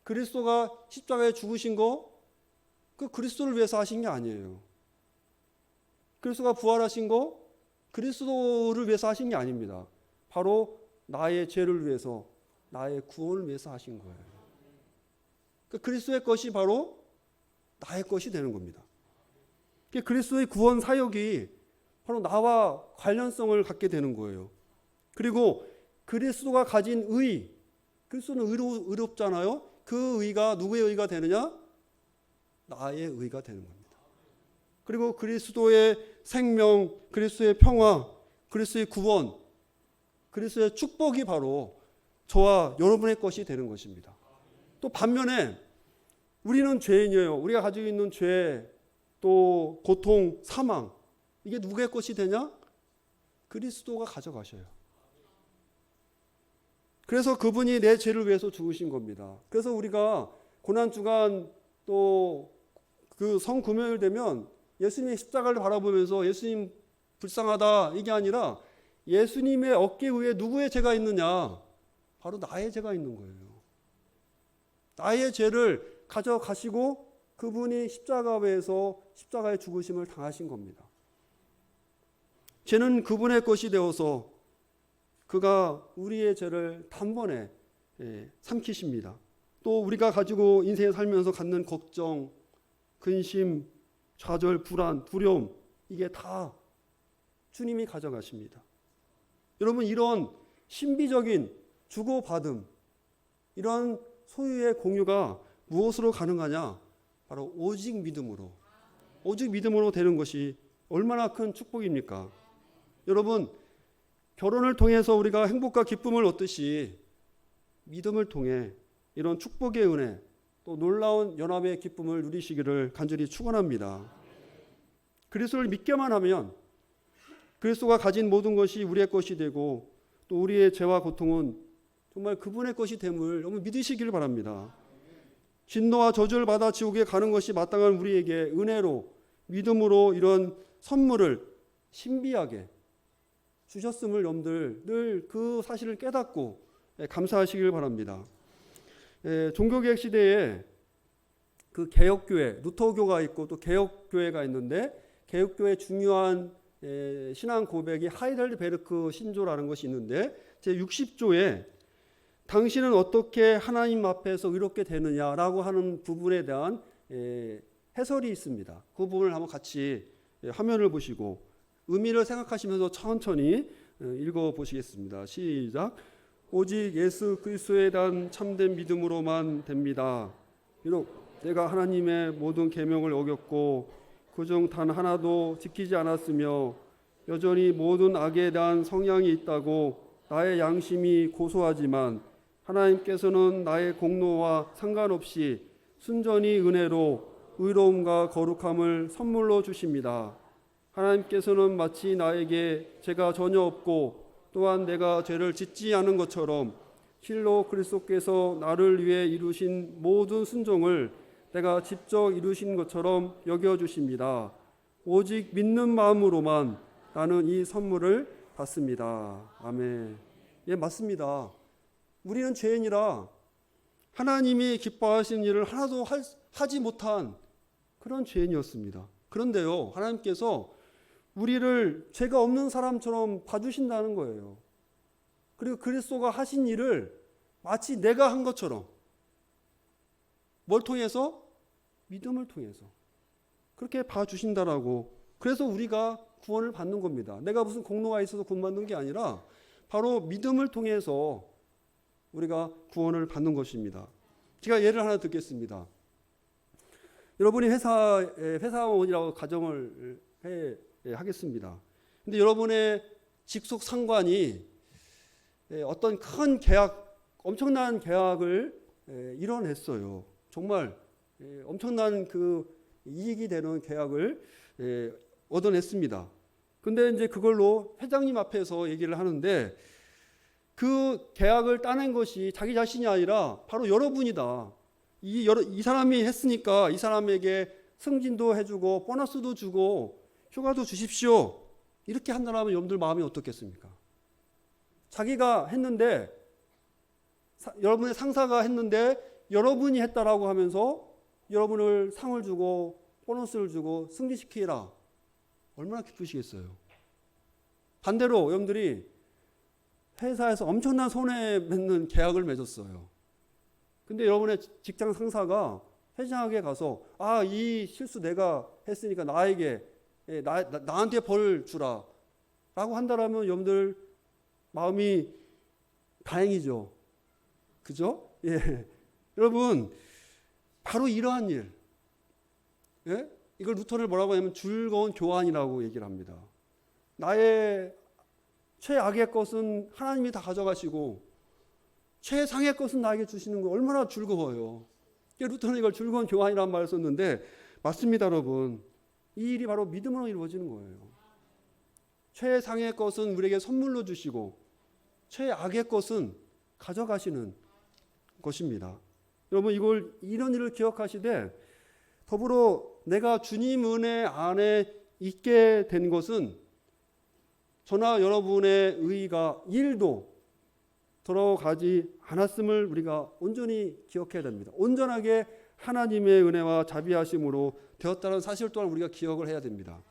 그리스도가 십자가에 죽으신 거, 그 그리스도를 위해서 하신 게 아니에요. 그리스도가 부활하신 거, 그리스도를 위해서 하신 게 아닙니다. 바로 나의 죄를 위해서, 나의 구원을 위해서 하신 거예요. 그 그리스도의 것이 바로 나의 것이 되는 겁니다. 그리스도의 구원 사역이 바로 나와 관련성을 갖게 되는 거예요. 그리고 그리스도가 가진 의, 그리스도는 의롭잖아요. 그 의가 누구의 의가 되느냐? 나의 의가 되는 겁니다. 그리고 그리스도의 생명, 그리스도의 평화, 그리스도의 구원, 그리스도의 축복이 바로 저와 여러분의 것이 되는 것입니다. 또 반면에 우리는 죄인이에요. 우리가 가지고 있는 죄, 또 고통, 사망, 이게 누구의 것이 되냐? 그리스도가 가져가셔요. 그래서 그분이 내 죄를 위해서 죽으신 겁니다. 그래서 우리가 고난주간 또 그 성금요일 되면 예수님의 십자가를 바라보면서 예수님 불쌍하다 이게 아니라 예수님의 어깨 위에 누구의 죄가 있느냐? 바로 나의 죄가 있는 거예요. 나의 죄를 가져가시고 그분이 십자가에서 십자가의 죽으심을 당하신 겁니다. 죄는 그분의 것이 되어서 그가 우리의 죄를 단번에 삼키십니다. 또 우리가 가지고 인생에 살면서 갖는 걱정, 근심, 좌절, 불안, 두려움, 이게 다 주님이 가져가십니다. 여러분, 이런 신비적인 주고받음, 이런 소유의 공유가 무엇으로 가능하냐? 바로 오직 믿음으로. 오직 믿음으로 되는 것이 얼마나 큰 축복입니까? 여러분, 결혼을 통해서 우리가 행복과 기쁨을 얻듯이 믿음을 통해 이런 축복의 은혜, 또 놀라운 연합의 기쁨을 누리시기를 간절히 축원합니다. 그리스도를 믿게만 하면 그리스도가 가진 모든 것이 우리의 것이 되고 또 우리의 죄와 고통은 정말 그분의 것이 됨을 너무 믿으시기를 바랍니다. 진노와 저주를 받아 지옥에 가는 것이 마땅한 우리에게 은혜로 믿음으로 이런 선물을 신비하게 주셨음을 여러분들 늘 그 사실을 깨닫고 감사하시길 바랍니다. 종교개혁 시대에 그 개혁교회, 루터교가 있고 또 개혁교회가 있는데 개혁교회의 중요한 신앙 고백이 하이델베르크 신조라는 것이 있는데 제60조에 당신은 어떻게 하나님 앞에서 의롭게 되느냐라고 하는 부분에 대한 해설이 있습니다. 그 부분을 한번 같이 화면을 보시고 의미를 생각하시면서 천천히 읽어보시겠습니다. 시작. 오직 예수 그리스도에 대한 참된 믿음으로만 됩니다. 비록 내가 하나님의 모든 계명을 어겼고 그중 단 하나도 지키지 않았으며 여전히 모든 악에 대한 성향이 있다고 나의 양심이 고소하지만 하나님께서는 나의 공로와 상관없이 순전히 은혜로 의로움과 거룩함을 선물로 주십니다. 하나님께서는 마치 나에게 죄가 전혀 없고 또한 내가 죄를 짓지 않은 것처럼 실로 그리스도께서 나를 위해 이루신 모든 순종을 내가 직접 이루신 것처럼 여겨주십니다. 오직 믿는 마음으로만 나는 이 선물을 받습니다. 아멘. 예, 맞습니다. 우리는 죄인이라 하나님이 기뻐하시는 일을 하나도 하지 못한 그런 죄인이었습니다. 그런데요, 하나님께서 우리를 죄가 없는 사람처럼 봐주신다는 거예요. 그리고 그리스도가 하신 일을 마치 내가 한 것처럼 뭘 통해서? 믿음을 통해서 그렇게 봐주신다라고. 그래서 우리가 구원을 받는 겁니다. 내가 무슨 공로가 있어서 구원받는 게 아니라 바로 믿음을 통해서 우리가 구원을 받는 것입니다. 제가 예를 하나 듣겠습니다. 여러분이 회사원이라고 가정을 하겠습니다. 근데 여러분의 직속 상관이 어떤 큰 계약, 엄청난 계약을 이뤄냈어요. 정말 엄청난 그 이익이 되는 계약을 얻어냈습니다. 근데 이제 그걸로 회장님 앞에서 얘기를 하는데 그 계약을 따낸 것이 자기 자신이 아니라 바로 여러분이다. 이 사람이 했으니까 이 사람에게 승진도 해주고 보너스도 주고 휴가도 주십시오. 이렇게 한다면 여러분들 마음이 어떻겠습니까? 자기가 했는데 여러분의 상사가 했는데 여러분이 했다라고 하면서 여러분을 상을 주고 보너스를 주고 승진시키라. 얼마나 기쁘시겠어요. 반대로 여러분들이 회사에서 엄청난 손해 맺는 계약을 맺었어요. 근데 여러분의 직장 상사가 회장에게 가서 이 실수 내가 했으니까 나한테 벌 주라 라고 한다라면 여러분들 마음이 다행이죠. 그죠? 예. 여러분, 바로 이러한 일. 예? 이걸 루터를 뭐라고 하냐면 즐거운 교환이라고 얘기를 합니다. 나의 최악의 것은 하나님이 다 가져가시고 최상의 것은 나에게 주시는 거 얼마나 즐거워요. 루터는 이걸 즐거운 교환이라는 말을 썼는데 맞습니다, 여러분. 이 일이 바로 믿음으로 이루어지는 거예요. 최상의 것은 우리에게 선물로 주시고 최악의 것은 가져가시는 것입니다. 여러분, 이런 일을 기억하시되 더불어 내가 주님 은혜 안에 있게 된 것은 저나 여러분의 의의가 1도 돌아가지 않았음을 우리가 온전히 기억해야 됩니다. 온전하게 하나님의 은혜와 자비하심으로 되었다는 사실 또한 우리가 기억을 해야 됩니다.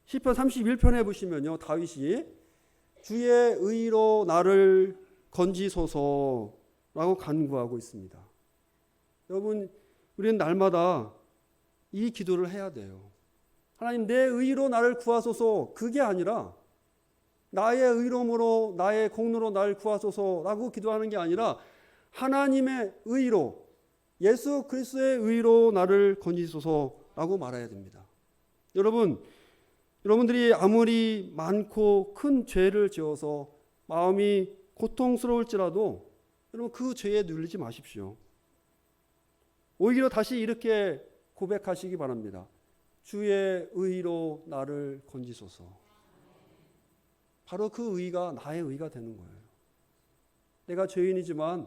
시편 31편에 보시면요, 다윗이 주의 의로 나를 건지소서라고 간구하고 있습니다. 여러분, 우리는 날마다 이 기도를 해야 돼요. 하나님, 내 의로 나를 구하소서. 그게 아니라 나의 의로움으로 나의 공로로 나를 구하소서라고 기도하는 게 아니라 하나님의 의로, 예수 그리스도의 의로 나를 건지소서라고 말해야 됩니다. 여러분들이 아무리 많고 큰 죄를 지어서 마음이 고통스러울지라도 여러분 그 죄에 눌리지 마십시오. 오히려 다시 이렇게 고백하시기 바랍니다. 주의 의로 나를 건지소서. 바로 그 의가 나의 의가 되는 거예요. 내가 죄인이지만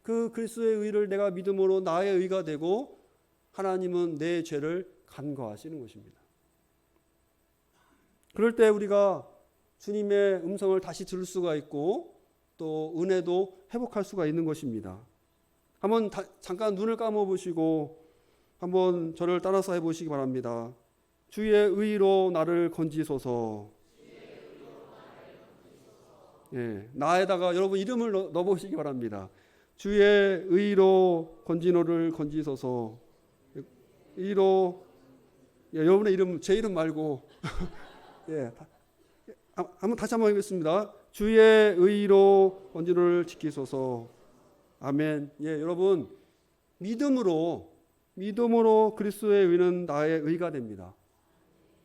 그 그리스도의 의를 내가 믿음으로 나의 의가 되고 하나님은 내 죄를 간과하시는 것입니다. 그럴 때 우리가 주님의 음성을 다시 들을 수가 있고 또 은혜도 회복할 수가 있는 것입니다. 한번 잠깐 눈을 감아 보시고 한번 저를 따라서 해보시기 바랍니다. 주의 의로 나를 건지소서. 예, 나에다가 여러분 이름을 넣어보시기 바랍니다. 주의 의로 건지노를 건지소서. 의로, 예, 여러분의 이름, 제 이름 말고 예, 다시 한번 하겠습니다. 주의 의로 건지노를 지키소서. 아멘. 예, 여러분 믿음으로 그리스도의 의는 나의 의가 됩니다.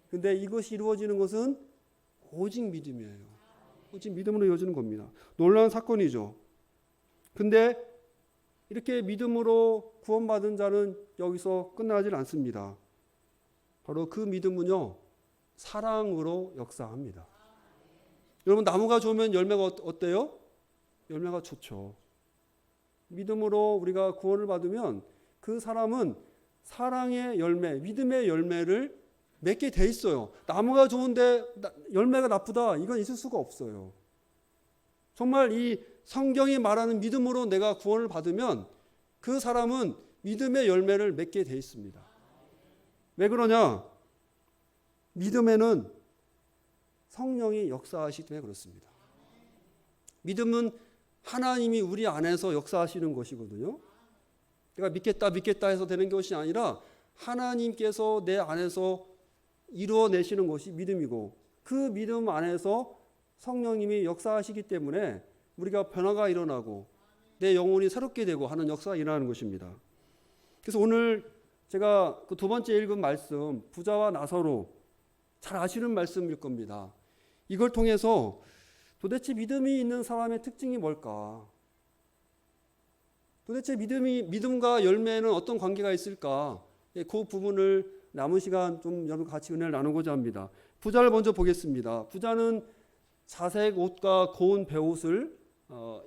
근데 이것이 이루어지는 것은 오직 믿음이에요. 오직 믿음으로 이루어지는 겁니다. 놀라운 사건이죠. 근데 이렇게 믿음으로 구원받은 자는 여기서 끝나질 않습니다. 바로 그 믿음은요, 사랑으로 역사합니다. 여러분, 나무가 좋으면 열매가 어때요? 열매가 좋죠. 믿음으로 우리가 구원을 받으면 그 사람은 사랑의 열매, 믿음의 열매를 맺게 돼 있어요. 나무가 좋은데 열매가 나쁘다, 이건 있을 수가 없어요. 정말 이 성경이 말하는 믿음으로 내가 구원을 받으면 그 사람은 믿음의 열매를 맺게 돼 있습니다. 왜 그러냐? 믿음에는 성령이 역사하시기 때문에 그렇습니다. 믿음은 하나님이 우리 안에서 역사하시는 것이거든요. 내가 믿겠다 해서 되는 것이 아니라 하나님께서 내 안에서 이루어내시는 것이 믿음이고 그 믿음 안에서 성령님이 역사하시기 때문에 우리가 변화가 일어나고 내 영혼이 새롭게 되고 하는 역사가 일어나는 것입니다. 그래서 오늘 제가 그 두 번째 읽은 말씀, 부자와 나사로, 잘 아시는 말씀일 겁니다. 이걸 통해서 도대체 믿음이 있는 사람의 특징이 뭘까? 도대체 믿음과 열매는 어떤 관계가 있을까? 그 부분을 남은 시간 좀 여러분 같이 은혜를 나누고자 합니다. 부자를 먼저 보겠습니다. 부자는 자색 옷과 고운 베옷을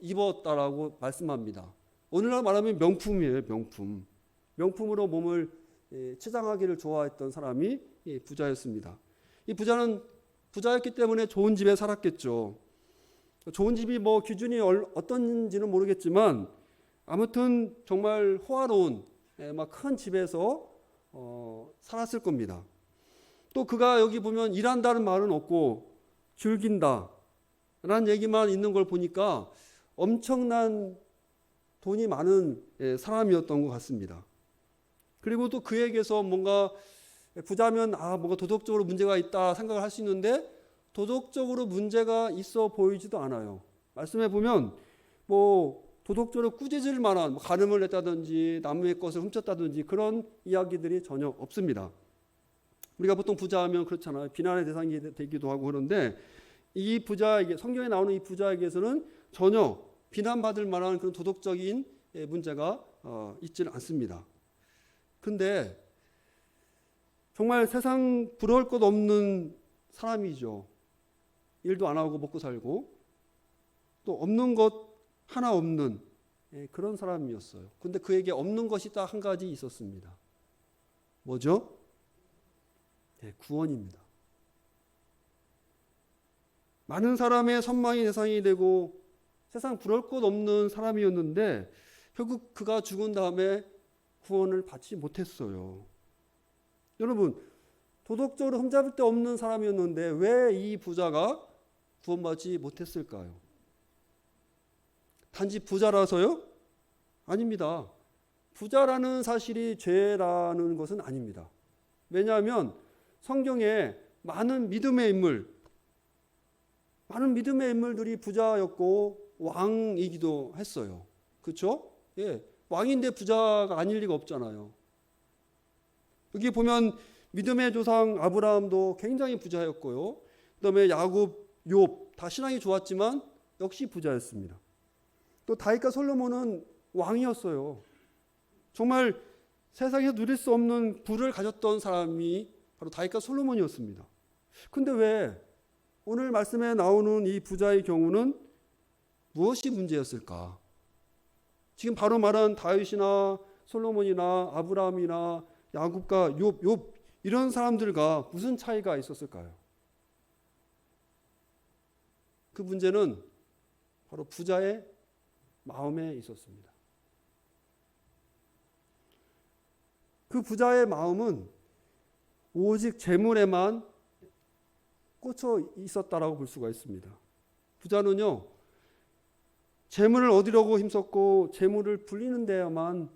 입었다라고 말씀합니다. 오늘날 말하면 명품이에요, 명품. 명품으로 몸을 치장하기를 좋아했던 사람이 부자였습니다. 이 부자는 부자였기 때문에 좋은 집에 살았겠죠. 좋은 집이 뭐 기준이 어떤지는 모르겠지만 아무튼 정말 호화로운 큰 집에서 살았을 겁니다. 또 그가 여기 보면 일한다는 말은 없고 즐긴다 라는 얘기만 있는 걸 보니까 엄청난 돈이 많은 사람이었던 것 같습니다. 그리고 또 그에게서 뭔가 부자면 뭔가 도덕적으로 문제가 있다 생각을 할 수 있는데 도덕적으로 문제가 있어 보이지도 않아요. 말씀해 보면 뭐 도덕적으로 꾸짖을 만한 간음을 했다든지 남의 것을 훔쳤다든지 그런 이야기들이 전혀 없습니다. 우리가 보통 부자하면 그렇잖아요. 비난의 대상이 되기도 하고 그런데 이 부자에게, 성경에 나오는 이 부자에게서는 전혀 비난받을 만한 그런 도덕적인 문제가 있지는 않습니다. 그런데 정말 세상 부러울 것 없는 사람이죠. 일도 안 하고 먹고 살고 또 없는 것 하나 없는 그런 사람이었어요. 근데 그에게 없는 것이 딱 한 가지 있었습니다. 뭐죠? 구원입니다. 많은 사람의 선망의 대상이 되고 세상 부러울 것 없는 사람이었는데 결국 그가 죽은 다음에 구원을 받지 못했어요. 여러분, 도덕적으로 흠잡을 데 없는 사람이었는데 왜 이 부자가 구원받지 못했을까요? 단지 부자라서요? 아닙니다. 부자라는 사실이 죄라는 것은 아닙니다. 왜냐하면 성경에 많은 믿음의 인물들이 부자였고 왕이기도 했어요. 그렇죠? 예, 왕인데 부자가 아닐 리가 없잖아요. 여기 보면 믿음의 조상 아브라함도 굉장히 부자였고요. 그다음에 야곱, 욥 다 신앙이 좋았지만 역시 부자였습니다. 또 다윗과 솔로몬은 왕이었어요. 정말 세상에서 누릴 수 없는 부를 가졌던 사람이 바로 다윗과 솔로몬이었습니다. 근데 왜 오늘 말씀에 나오는 이 부자의 경우는 무엇이 문제였을까? 지금 바로 말한 다윗이나 솔로몬이나 아브라함이나 야곱과 욥 이런 사람들과 무슨 차이가 있었을까요? 그 문제는 바로 부자의 마음에 있었습니다. 그 부자의 마음은 오직 재물에만 꽂혀 있었다라고 볼 수가 있습니다. 부자는요, 재물을 얻으려고 힘썼고 재물을 불리는 데에만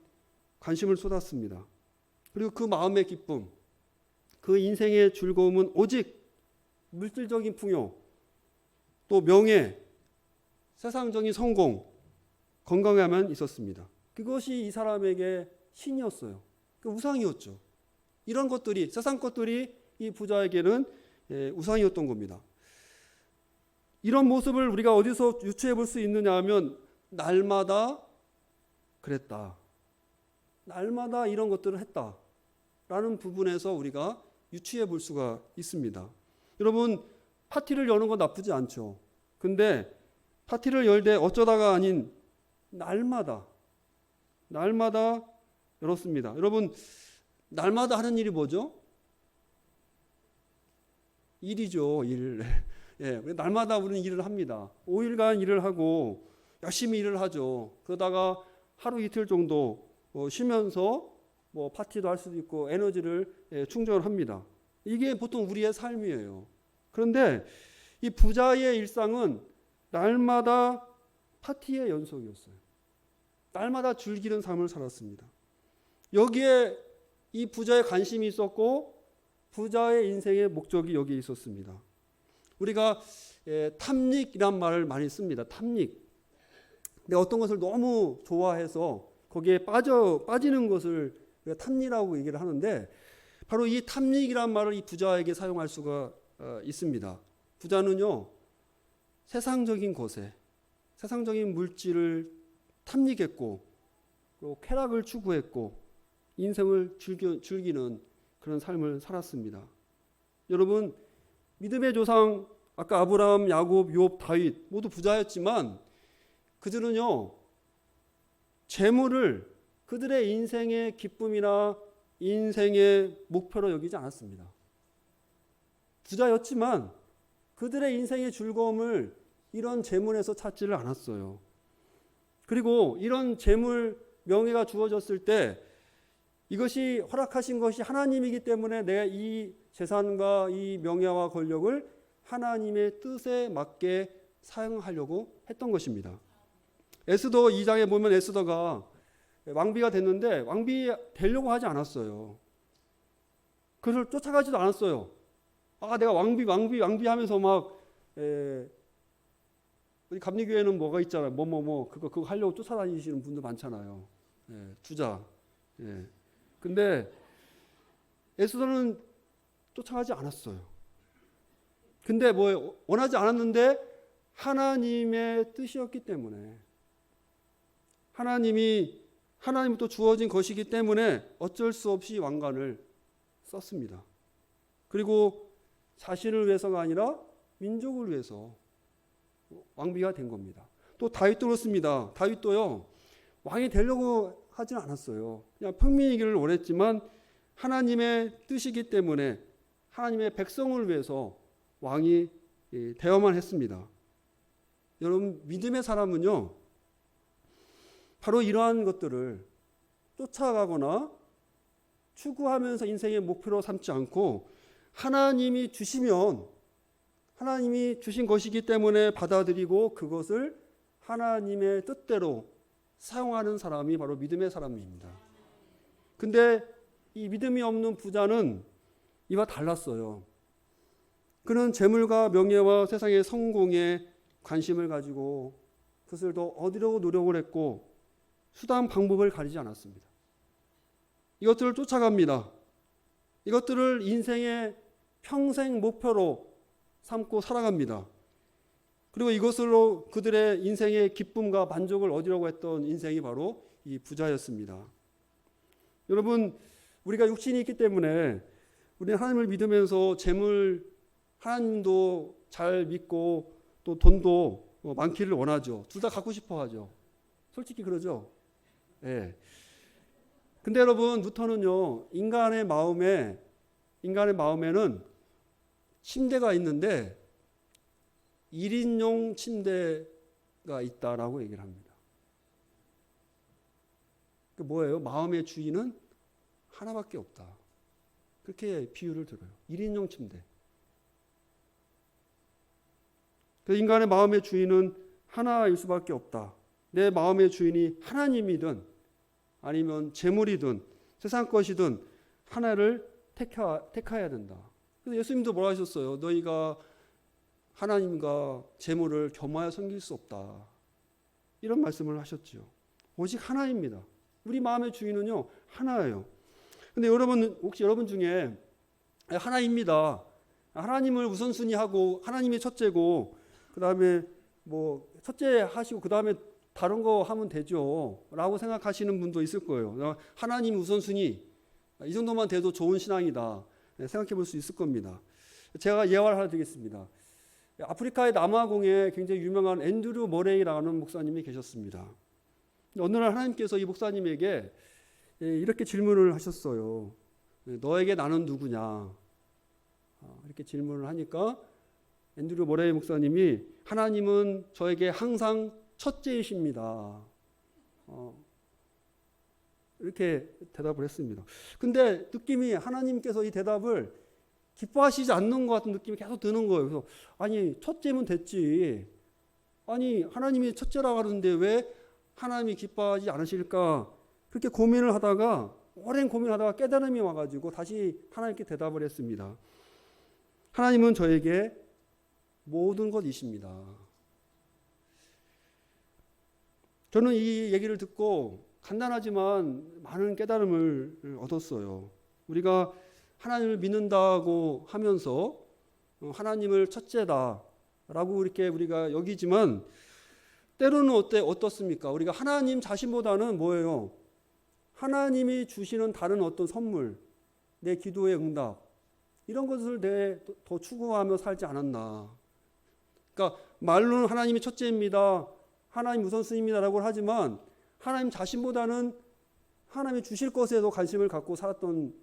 관심을 쏟았습니다. 그리고 그 마음의 기쁨, 그 인생의 즐거움은 오직 물질적인 풍요, 또 명예, 세상적인 성공, 건강에만 있었습니다. 그것이 이 사람에게 신이었어요. 그 우상이었죠. 이런 것들이, 세상 것들이 이 부자에게는 우상이었던 겁니다. 이런 모습을 우리가 어디서 유추해 볼 수 있느냐 하면 날마다 그랬다. 날마다 이런 것들을 했다라는 부분에서 우리가 유추해 볼 수가 있습니다. 여러분, 파티를 여는 건 나쁘지 않죠. 근데 파티를 열 때 어쩌다가 아닌 날마다 열었습니다. 여러분, 날마다 하는 일이 뭐죠? 일이죠, 일. 예, 날마다 우리는 일을 합니다. 5일간 일을 하고 열심히 일을 하죠. 그러다가 하루 이틀 정도 쉬면서 뭐 파티도 할 수도 있고 에너지를 충전합니다. 이게 보통 우리의 삶이에요. 그런데 이 부자의 일상은 날마다 파티의 연속이었어요. 날마다 즐기는 삶을 살았습니다. 여기에 이 부자의 관심이 있었고 부자의 인생의 목적이 여기에 있었습니다. 우리가 탐닉이란 말을 많이 씁니다. 탐닉. 근데 어떤 것을 너무 좋아해서 거기에 빠지는 것을 우리가 탐닉이라고 얘기를 하는데 바로 이 탐닉이란 말을 이 부자에게 사용할 수가 있습니다. 부자는요, 세상적인 것에, 세상적인 물질을 탐닉했고 또 쾌락을 추구했고 인생을 즐기는 그런 삶을 살았습니다. 여러분, 믿음의 조상 아까 아브라함, 야곱, 욥, 다윗 모두 부자였지만 그들은요, 재물을 그들의 인생의 기쁨이나 인생의 목표로 여기지 않았습니다. 부자였지만 그들의 인생의 즐거움을 이런 재물에서 찾지를 않았어요. 그리고 이런 재물, 명예가 주어졌을 때 이것이 허락하신 것이 하나님이기 때문에 내가 이 재산과 이 명예와 권력을 하나님의 뜻에 맞게 사용하려고 했던 것입니다. 에스더 2장에 보면 에스더가 왕비가 됐는데 왕비 되려고 하지 않았어요. 그를 쫓아가지도 않았어요. 내가 왕비 하면서 막 우리 감리교회는 뭐가 있잖아요. 그거 하려고 쫓아다니시는 분들 많잖아요. 주자. 근데 에스더는 쫓아가지 않았어요. 근데 원하지 않았는데 하나님의 뜻이었기 때문에 하나님부터 주어진 것이기 때문에 어쩔 수 없이 왕관을 썼습니다. 그리고 자신을 위해서가 아니라 민족을 위해서 왕비가 된 겁니다. 또 다윗도 그렇습니다. 다윗도요, 왕이 되려고 하지는 않았어요. 그냥 평민이기를 원했지만 하나님의 뜻이기 때문에 하나님의 백성을 위해서 왕이 되어야만 했습니다. 여러분, 믿음의 사람은요, 바로 이러한 것들을 쫓아가거나 추구하면서 인생의 목표로 삼지 않고 하나님이 주시면 하나님이 주신 것이기 때문에 받아들이고 그것을 하나님의 뜻대로 사용하는 사람이 바로 믿음의 사람입니다. 근데 이 믿음이 없는 부자는 이와 달랐어요. 그는 재물과 명예와 세상의 성공에 관심을 가지고 그것을 더 얻으려고 노력을 했고 수단 방법을 가리지 않았습니다. 이것들을 쫓아갑니다. 이것들을 인생의 평생 목표로 삼고 살아갑니다. 그리고 이것으로 그들의 인생의 기쁨과 만족을 얻으려고 했던 인생이 바로 이 부자였습니다. 여러분, 우리가 육신이 있기 때문에 우리는 하나님을 믿으면서 재물, 하나님도 잘 믿고 또 돈도 많기를 원하죠. 둘 다 갖고 싶어 하죠. 솔직히 그러죠. 예. 근데 여러분, 누턴은요, 인간의 마음에는 침대가 있는데 1인용 침대가 있다라고 얘기를 합니다. 그 뭐예요? 마음의 주인은 하나밖에 없다. 그렇게 비유를 들어요. 1인용 침대. 그 인간의 마음의 주인은 하나일 수밖에 없다. 내 마음의 주인이 하나님이든 아니면 재물이든 세상 것이든 하나를 택해야 된다. 그래서 예수님도 뭐라 하셨어요? 너희가 하나님과 재물을 겸하여 섬길 수 없다. 이런 말씀을 하셨죠. 오직 하나입니다. 우리 마음의 주인은요, 하나예요. 근데 혹시 여러분 중에 하나입니다. 하나님을 우선순위하고 하나님이 첫째고 그 다음에 첫째 하시고 그 다음에 다른 거 하면 되죠 라고 생각하시는 분도 있을 거예요. 하나님 우선순위, 이 정도만 돼도 좋은 신앙이다 생각해 볼 수 있을 겁니다. 제가 예화를 하나 드리겠습니다. 아프리카의 남아공에 굉장히 유명한 앤드류 머레이라는 목사님이 계셨습니다. 어느 날 하나님께서 이 목사님에게 이렇게 질문을 하셨어요. 너에게 나는 누구냐? 이렇게 질문을 하니까 앤드류 머레이 목사님이 하나님은 저에게 항상 첫째이십니다. 이렇게 대답을 했습니다. 근데 느낌이 하나님께서 이 대답을 기뻐하시지 않는 것 같은 느낌이 계속 드는 거예요. 그래서 아니 첫째면 됐지. 아니 하나님이 첫째라고 하는데 왜 하나님이 기뻐하지 않으실까? 그렇게 고민을 하다가 오랜 고민하다가 깨달음이 와가지고 다시 하나님께 대답을 했습니다. 하나님은 저에게 모든 것이십니다. 저는 이 얘기를 듣고 간단하지만 많은 깨달음을 얻었어요. 우리가 하나님을 믿는다고 하면서 하나님을 첫째다라고 이렇게 우리가 여기지만 때로는 어떻습니까? 우리가 하나님 자신보다는 뭐예요? 하나님이 주시는 다른 어떤 선물, 내 기도의 응답 이런 것을 더 추구하며 살지 않았나. 그러니까 말로는 하나님이 첫째입니다. 하나님 우선순위입니다라고 하지만 하나님 자신보다는 하나님이 주실 것에도 관심을 갖고 살았던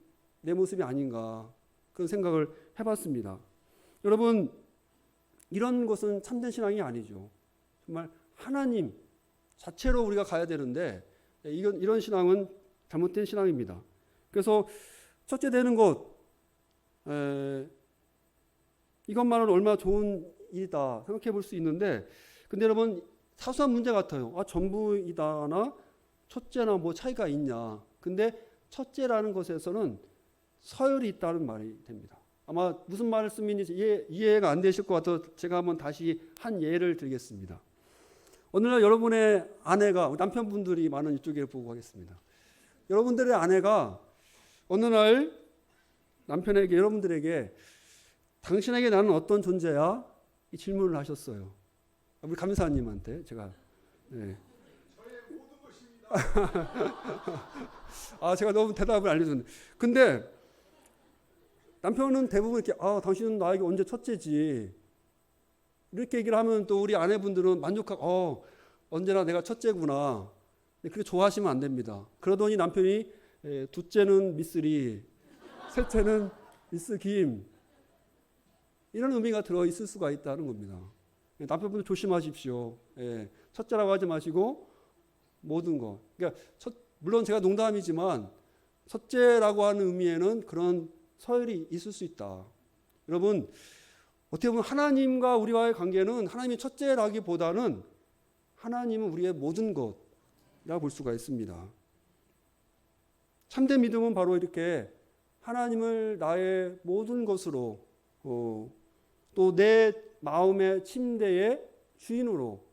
내 모습이 아닌가 그런 생각을 해봤습니다. 여러분 이런 것은 참된 신앙이 아니죠. 정말 하나님 자체로 우리가 가야 되는데 이런 신앙은 잘못된 신앙입니다. 그래서 첫째 되는 것 이것만은 얼마나 좋은 일이다 생각해 볼 수 있는데 근데 여러분 사소한 문제 같아요. 전부이다나 첫째나 뭐 차이가 있냐. 근데 첫째라는 것에서는 서열이 있다는 말이 됩니다. 아마 무슨 말씀인지 이해가 안 되실 것 같아서 제가 한번 다시 한 예를 드리겠습니다. 오늘날 여러분의 아내가, 남편분들이 많은 이쪽에 보고 하겠습니다. 여러분들의 아내가 어느 날 남편에게, 여러분들에게 당신에게 나는 어떤 존재야? 이 질문을 하셨어요. 우리 감사님한테 제가. 네. 제가 너무 대답을 알려줬는데. 근데 남편은 대부분 이렇게, 당신은 나에게 언제 첫째지. 이렇게 얘기를 하면 또 우리 아내분들은 만족하고, 언제나 내가 첫째구나. 그렇게 좋아하시면 안 됩니다. 그러더니 남편이 둘째는 미쓰리, 셋째는 미스 김. 이런 의미가 들어있을 수가 있다는 겁니다. 남편분들 조심하십시오. 첫째라고 하지 마시고 모든 거. 그러니까 물론 제가 농담이지만 첫째라고 하는 의미에는 그런 서열이 있을 수 있다. 여러분, 어떻게 보면 하나님과 우리와의 관계는 하나님이 첫째라기보다는 하나님은 우리의 모든 것이라고 볼 수가 있습니다. 참된 믿음은 바로 이렇게 하나님을 나의 모든 것으로 또 내 마음의 침대의 주인으로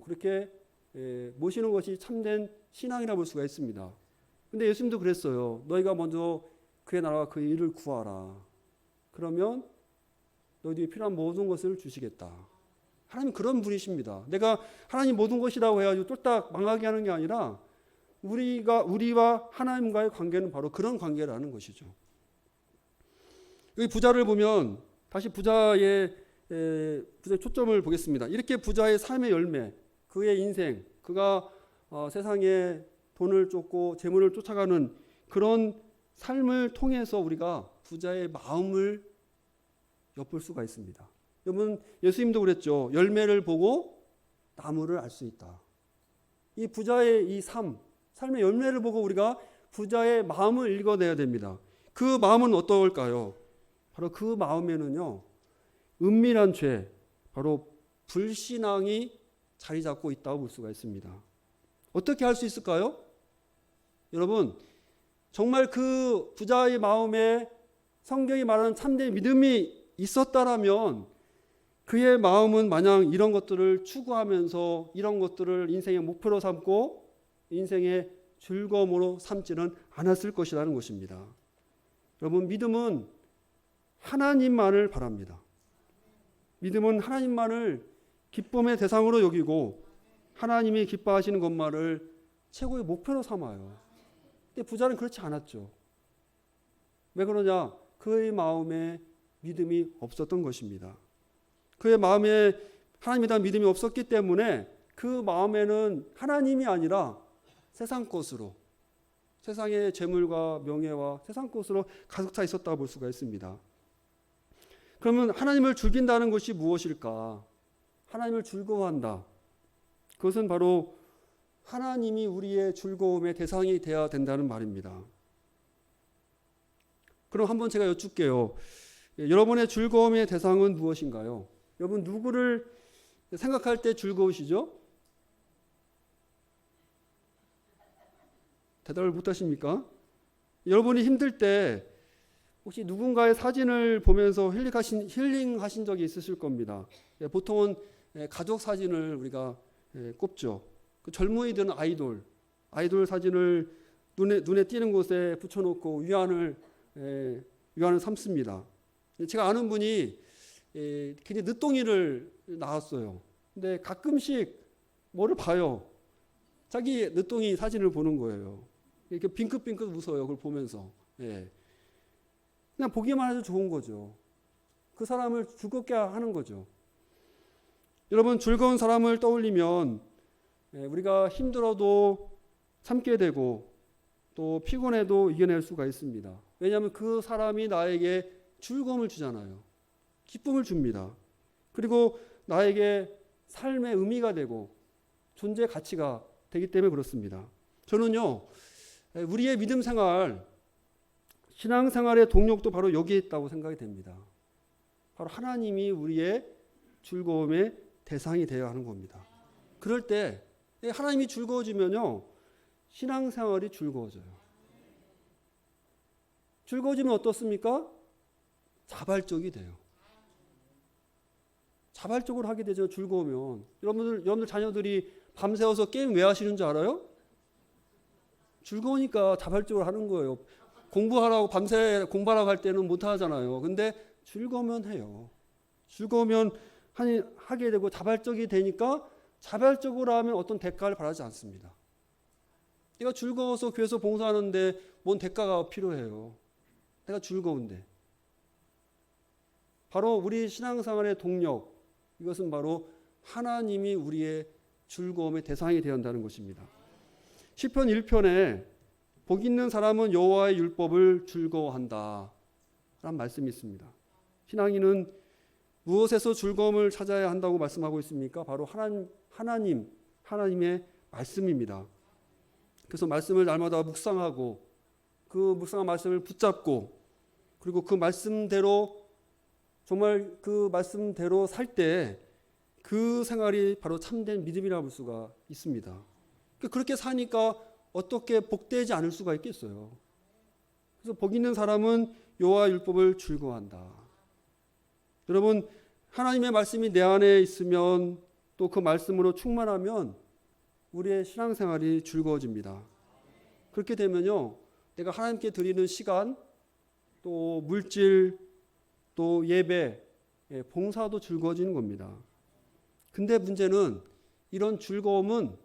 그렇게 모시는 것이 참된 신앙이라 볼 수가 있습니다. 근데 예수님도 그랬어요. 너희가 먼저 그의 나라와 그의 일을 구하라. 그러면 너희들이 필요한 모든 것을 주시겠다. 하나님 그런 분이십니다. 내가 하나님 모든 것이라고 해가지고 쫄딱 망하게 하는 게 아니라 우리와 하나님과의 관계는 바로 그런 관계라는 것이죠. 여기 부자를 보면 다시 부자의 초점을 보겠습니다. 이렇게 부자의 삶의 열매, 그의 인생, 그가 세상에 돈을 쫓고 재물을 쫓아가는 그런 삶을 통해서 우리가 부자의 마음을 엿볼 수가 있습니다. 여러분, 예수님도 그랬죠. 열매를 보고 나무를 알 수 있다. 이 부자의 이 삶의 열매를 보고 우리가 부자의 마음을 읽어내야 됩니다. 그 마음은 어떨까요? 바로 그 마음에는요, 은밀한 죄, 바로 불신앙이 자리 잡고 있다고 볼 수가 있습니다. 어떻게 할 수 있을까요? 여러분, 정말 그 부자의 마음에 성경이 말하는 참된 믿음이 있었다라면 그의 마음은 마냥 이런 것들을 추구하면서 이런 것들을 인생의 목표로 삼고 인생의 즐거움으로 삼지는 않았을 것이라는 것입니다. 여러분, 믿음은 하나님만을 바랍니다. 믿음은 하나님만을 기쁨의 대상으로 여기고 하나님이 기뻐하시는 것만을 최고의 목표로 삼아요. 근데 부자는 그렇지 않았죠. 왜 그러냐? 그의 마음에 믿음이 없었던 것입니다. 그의 마음에 하나님에 대한 믿음이 없었기 때문에 그 마음에는 하나님이 아니라 세상 것으로, 세상의 재물과 명예와 세상 것으로 가득 차 있었다고 볼 수가 있습니다. 그러면 하나님을 즐긴다는 것이 무엇일까? 하나님을 즐거워한다. 그것은 바로 하나님이 우리의 즐거움의 대상이 되어야 된다는 말입니다. 그럼 한번 제가 여쭙게요. 여러분의 즐거움의 대상은 무엇인가요? 여러분, 누구를 생각할 때 즐거우시죠? 대답을 못 하십니까? 여러분이 힘들 때 혹시 누군가의 사진을 보면서 힐링하신 적이 있으실 겁니다. 보통은 가족 사진을 우리가 꼽죠. 그 젊은이들은 아이돌 사진을 눈에 띄는 곳에 붙여놓고 위안을 삼습니다. 제가 아는 분이 굉장히 늦동이를 낳았어요. 근데 가끔씩 뭐를 봐요. 자기 늦동이 사진을 보는 거예요. 이렇게 빙긋빙긋 웃어요. 그걸 보면서. 그냥 보기만 해도 좋은 거죠. 그 사람을 즐겁게 하는 거죠. 여러분, 즐거운 사람을 떠올리면 우리가 힘들어도 참게 되고 또 피곤해도 이겨낼 수가 있습니다. 왜냐하면 그 사람이 나에게 즐거움을 주잖아요. 기쁨을 줍니다. 그리고 나에게 삶의 의미가 되고 존재 가치가 되기 때문에 그렇습니다. 저는요, 우리의 믿음 생활, 신앙생활의 동력도 바로 여기에 있다고 생각이 됩니다. 바로 하나님이 우리의 즐거움의 대상이 되어야 하는 겁니다. 그럴 때 하나님이 즐거워지면요, 신앙생활이 즐거워져요. 즐거워지면 어떻습니까? 자발적이 돼요. 자발적으로 하게 되죠. 즐거우면. 여러분들 자녀들이 밤새워서 게임 왜 하시는 줄 알아요? 즐거우니까 자발적으로 하는 거예요. 공부하라고 밤새 공부하라고 할 때는 못 하잖아요. 근데 즐거우면 해요. 즐거우면 하게 되고 자발적이 되니까 자발적으로 하면 어떤 대가를 바라지 않습니다. 내가 즐거워서 교회에서 봉사하는데 뭔 대가가 필요해요. 내가 즐거운데. 바로 우리 신앙생활의 동력, 이것은 바로 하나님이 우리의 즐거움의 대상이 되어야 한다는 것입니다. 시편 1편에 복 있는 사람은 여호와의 율법을 즐거워한다 라는 말씀이 있습니다. 신앙인은 무엇에서 즐거움을 찾아야 한다고 말씀하고 있습니까? 바로 하나님의 말씀입니다. 그래서 말씀을 날마다 묵상하고 그 묵상한 말씀을 붙잡고 그리고 그 말씀대로 정말 그 말씀대로 살 때 그 생활이 바로 참된 믿음이라고 볼 수가 있습니다. 그렇게 사니까 어떻게 복되지 않을 수가 있겠어요. 그래서 복 있는 사람은 여호와 율법을 즐거워한다. 여러분, 하나님의 말씀이 내 안에 있으면 또 그 말씀으로 충만하면 우리의 신앙생활이 즐거워집니다. 그렇게 되면요, 내가 하나님께 드리는 시간, 또 물질, 또 예배, 봉사도 즐거워지는 겁니다. 근데 문제는 이런 즐거움은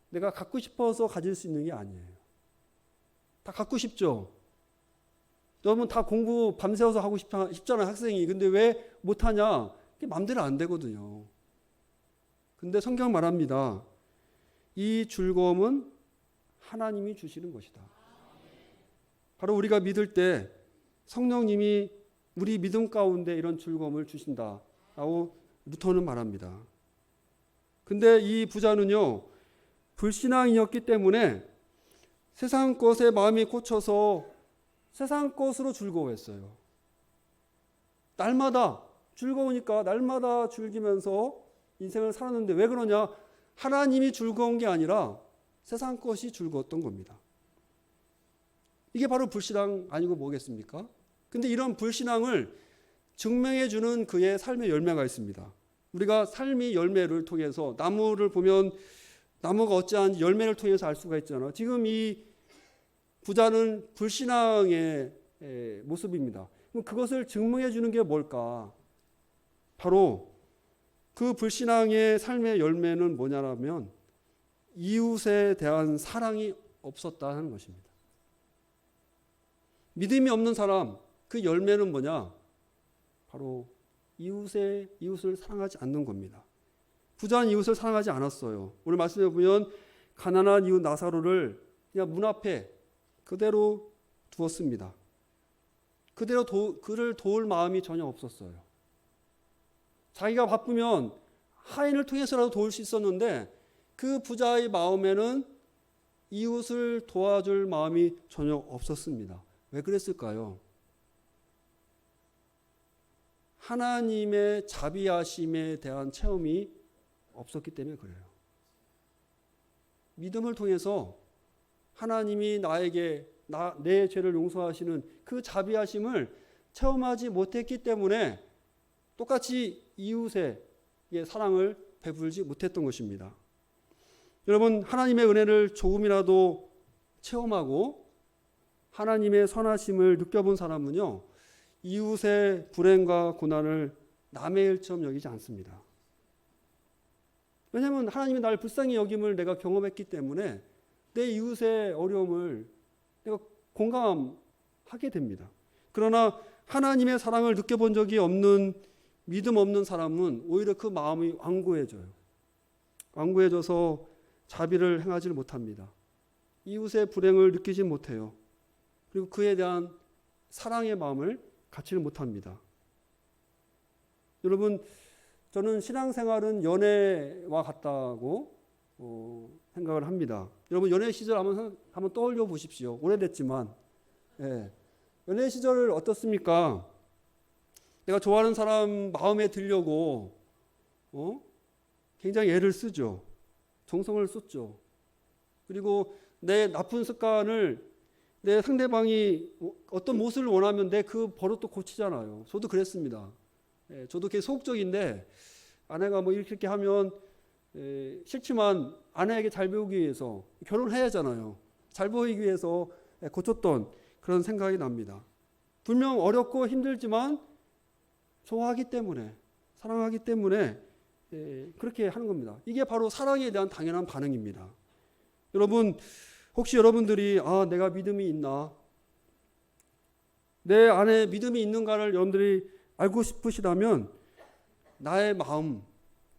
내가 갖고 싶어서 가질 수 있는 게 아니에요. 다 갖고 싶죠? 여러분 다 공부 밤새워서 하고 싶잖아요, 학생이. 근데 왜 못하냐? 그게 마음대로 안 되거든요. 근데 성경 말합니다. 이 즐거움은 하나님이 주시는 것이다. 바로 우리가 믿을 때 성령님이 우리 믿음 가운데 이런 즐거움을 주신다라고 루터는 말합니다. 근데 이 부자는요, 불신앙이었기 때문에 세상 것에 마음이 꽂혀서 세상 것으로 즐거워했어요. 날마다 즐거우니까 날마다 즐기면서 인생을 살았는데 왜 그러냐? 하나님이 즐거운 게 아니라 세상 것이 즐거웠던 겁니다. 이게 바로 불신앙 아니고 뭐겠습니까? 근데 이런 불신앙을 증명해 주는 그의 삶의 열매가 있습니다. 우리가 삶의 열매를 통해서 나무를 보면 나무가 어찌한 열매를 통해서 알 수가 있잖아요. 지금 이 부자는 불신앙의 모습입니다. 그럼 그것을 증명해 주는 게 뭘까? 바로 그 불신앙의 삶의 열매는 뭐냐면 이웃에 대한 사랑이 없었다는 것입니다. 믿음이 없는 사람, 그 열매는 뭐냐? 바로 이웃을 사랑하지 않는 겁니다. 부자는 이웃을 사랑하지 않았어요. 오늘 말씀해 보면 가난한 이웃 나사로를 그냥 문 앞에 그대로 두었습니다. 그대로 그를 도울 마음이 전혀 없었어요. 자기가 바쁘면 하인을 통해서라도 도울 수 있었는데 그 부자의 마음에는 이웃을 도와줄 마음이 전혀 없었습니다. 왜 그랬을까요? 하나님의 자비하심에 대한 체험이 없었기 때문에 그래요. 믿음을 통해서 하나님이 나에게 내 죄를 용서하시는 그 자비하심을 체험하지 못했기 때문에 똑같이 이웃의 사랑을 베풀지 못했던 것입니다. 여러분, 하나님의 은혜를 조금이라도 체험하고 하나님의 선하심을 느껴본 사람은요, 이웃의 불행과 고난을 남의 일처럼 여기지 않습니다. 왜냐하면 하나님이 나를 불쌍히 여김을 내가 경험했기 때문에 내 이웃의 어려움을 내가 공감하게 됩니다. 그러나 하나님의 사랑을 느껴본 적이 없는 믿음 없는 사람은 오히려 그 마음이 완고해져요. 완고해져서 자비를 행하지 못합니다. 이웃의 불행을 느끼지 못해요. 그리고 그에 대한 사랑의 마음을 갖지를 못합니다. 여러분, 저는 신앙생활은 연애와 같다고 생각을 합니다. 여러분, 연애 시절 한번 떠올려 보십시오. 오래됐지만 연애 시절 어떻습니까? 내가 좋아하는 사람 마음에 들려고 굉장히 애를 쓰죠. 정성을 쏟죠. 그리고 내 나쁜 습관을 내 상대방이 어떤 모습을 원하면 내 그 버릇도 고치잖아요. 저도 그랬습니다. 저도 되게 소극적인데 아내가 뭐 이렇게 하면 싫지만 아내에게 잘 배우기 위해서 결혼을 해야 하잖아요. 잘 보이기 위해서 고쳤던 그런 생각이 납니다. 분명 어렵고 힘들지만 좋아하기 때문에, 사랑하기 때문에 그렇게 하는 겁니다. 이게 바로 사랑에 대한 당연한 반응입니다. 여러분, 혹시 여러분들이 내가 믿음이 있나? 내 안에 믿음이 있는가를 여러분들이 알고 싶으시다면 나의 마음,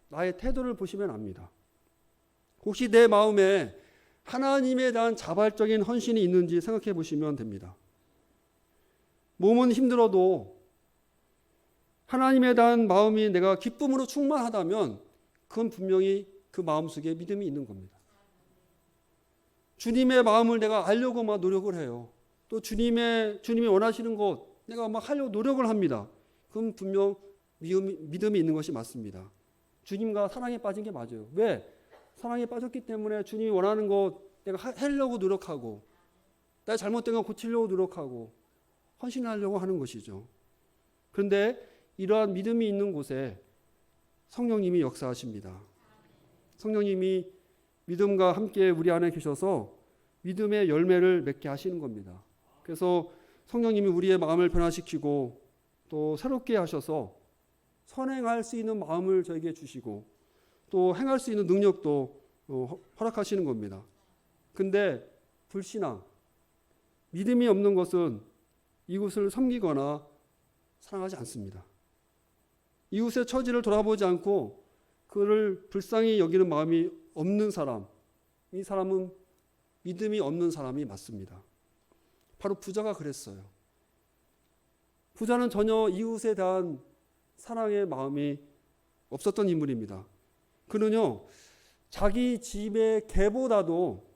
나의 태도를 보시면 압니다. 혹시 내 마음에 하나님에 대한 자발적인 헌신이 있는지 생각해 보시면 됩니다. 몸은 힘들어도 하나님에 대한 마음이 내가 기쁨으로 충만하다면 그건 분명히 그 마음속에 믿음이 있는 겁니다. 주님의 마음을 내가 알려고 막 노력을 해요. 또 주님이 원하시는 것 내가 막 하려고 노력을 합니다. 그럼 분명 믿음이 있는 것이 맞습니다. 주님과 사랑에 빠진 게 맞아요. 왜? 사랑에 빠졌기 때문에 주님이 원하는 것 내가 하려고 노력하고 내 잘못된 거 고치려고 노력하고 헌신하려고 하는 것이죠. 그런데 이러한 믿음이 있는 곳에 성령님이 역사하십니다. 성령님이 믿음과 함께 우리 안에 계셔서 믿음의 열매를 맺게 하시는 겁니다. 그래서 성령님이 우리의 마음을 변화시키고 또 새롭게 하셔서 선행할 수 있는 마음을 저에게 주시고 또 행할 수 있는 능력도 허락하시는 겁니다. 근데 불신앙, 믿음이 없는 것은 이웃을 섬기거나 사랑하지 않습니다. 이웃의 처지를 돌아보지 않고 그를 불쌍히 여기는 마음이 없는 사람, 이 사람은 믿음이 없는 사람이 맞습니다. 바로 부자가 그랬어요. 부자는 전혀 이웃에 대한 사랑의 마음이 없었던 인물입니다. 그는요, 자기 집의 개보다도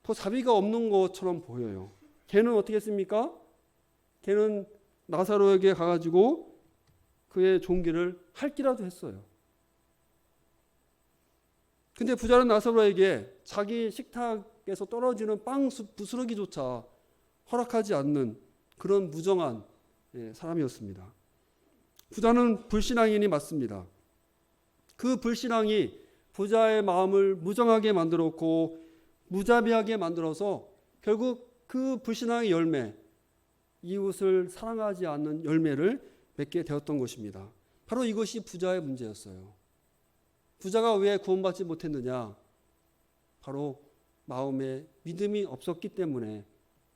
더 자비가 없는 것처럼 보여요. 걔는 어떻게 했습니까? 걔는 나사로에게 가가지고 그의 종기를 핥기라도 했어요. 근데 부자는 나사로에게 자기 식탁에서 떨어지는 빵 부스러기조차 허락하지 않는 그런 무정한 사람이었습니다. 부자는 불신앙인이 맞습니다. 그 불신앙이 부자의 마음을 무정하게 만들었고 무자비하게 만들어서 결국 그 불신앙의 열매, 이웃을 사랑하지 않는 열매를 맺게 되었던 것입니다. 바로 이것이 부자의 문제였어요. 부자가 왜 구원받지 못했느냐? 바로 마음에 믿음이 없었기 때문에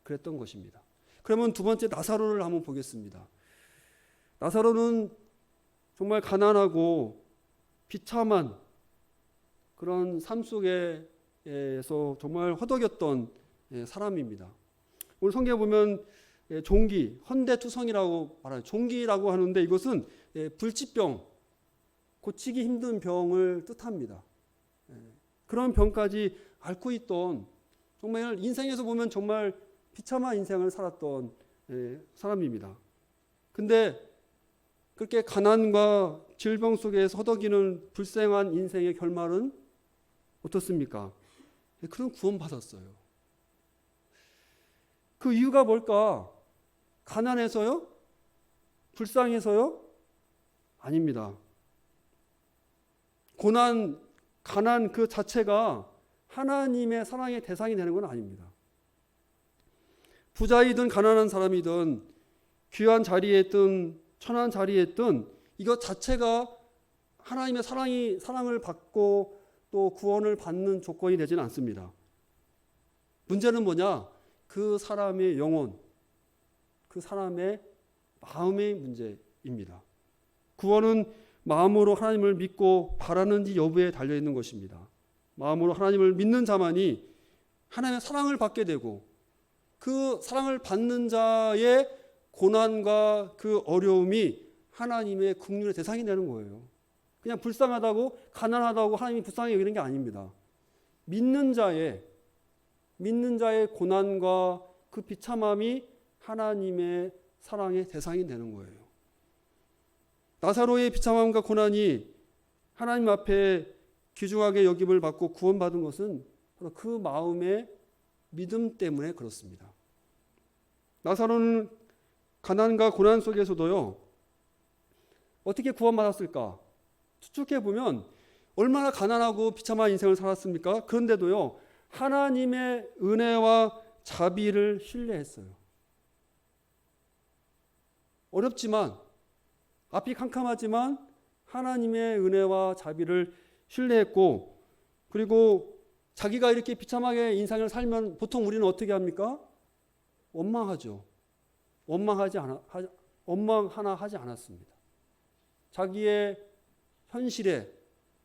그랬던 것입니다. 그러면 두 번째 나사로를 한번 보겠습니다. 나사로는 정말 가난하고 비참한 그런 삶 속에서 정말 허덕였던 사람입니다. 오늘 성경에 보면 종기, 헌대투성이라고 말해요. 종기라고 하는데 이것은 불치병, 고치기 힘든 병을 뜻합니다. 그런 병까지 앓고 있던 정말 인생에서 보면 정말 비참한 인생을 살았던 사람입니다. 근데 그렇게 가난과 질병 속에서 허덕이는 불쌍한 인생의 결말은 어떻습니까? 그런 구원받았어요. 그 이유가 뭘까? 가난해서요? 불쌍해서요? 아닙니다. 고난, 가난 그 자체가 하나님의 사랑의 대상이 되는 건 아닙니다. 부자이든 가난한 사람이든 귀한 자리에 있든 천한 자리에 있든 이것 자체가 하나님의 사랑을 받고 또 구원을 받는 조건이 되지는 않습니다. 문제는 뭐냐? 그 사람의 영혼, 그 사람의 마음의 문제입니다. 구원은 마음으로 하나님을 믿고 바라는지 여부에 달려있는 것입니다. 마음으로 하나님을 믿는 자만이 하나님의 사랑을 받게 되고 그 사랑을 받는 자의 고난과 그 어려움이 하나님의 긍휼의 대상이 되는 거예요. 그냥 불쌍하다고 가난하다고 하나님이 불쌍히 여기는 게 아닙니다. 믿는 자의 고난과 그 비참함이 하나님의 사랑의 대상이 되는 거예요. 나사로의 비참함과 고난이 하나님 앞에 귀중하게 여김을 받고 구원받은 것은 바로 그 마음의 믿음 때문에 그렇습니다. 나사로는 가난과 고난 속에서도요, 어떻게 구원받았을까? 추측해 보면 얼마나 가난하고 비참한 인생을 살았습니까? 그런데도요, 하나님의 은혜와 자비를 신뢰했어요. 어렵지만, 앞이 캄캄하지만 하나님의 은혜와 자비를 신뢰했고, 그리고 자기가 이렇게 비참하게 인생을 살면 보통 우리는 어떻게 합니까? 원망하죠. 원망 하나 하지 않았습니다. 자기의 현실에,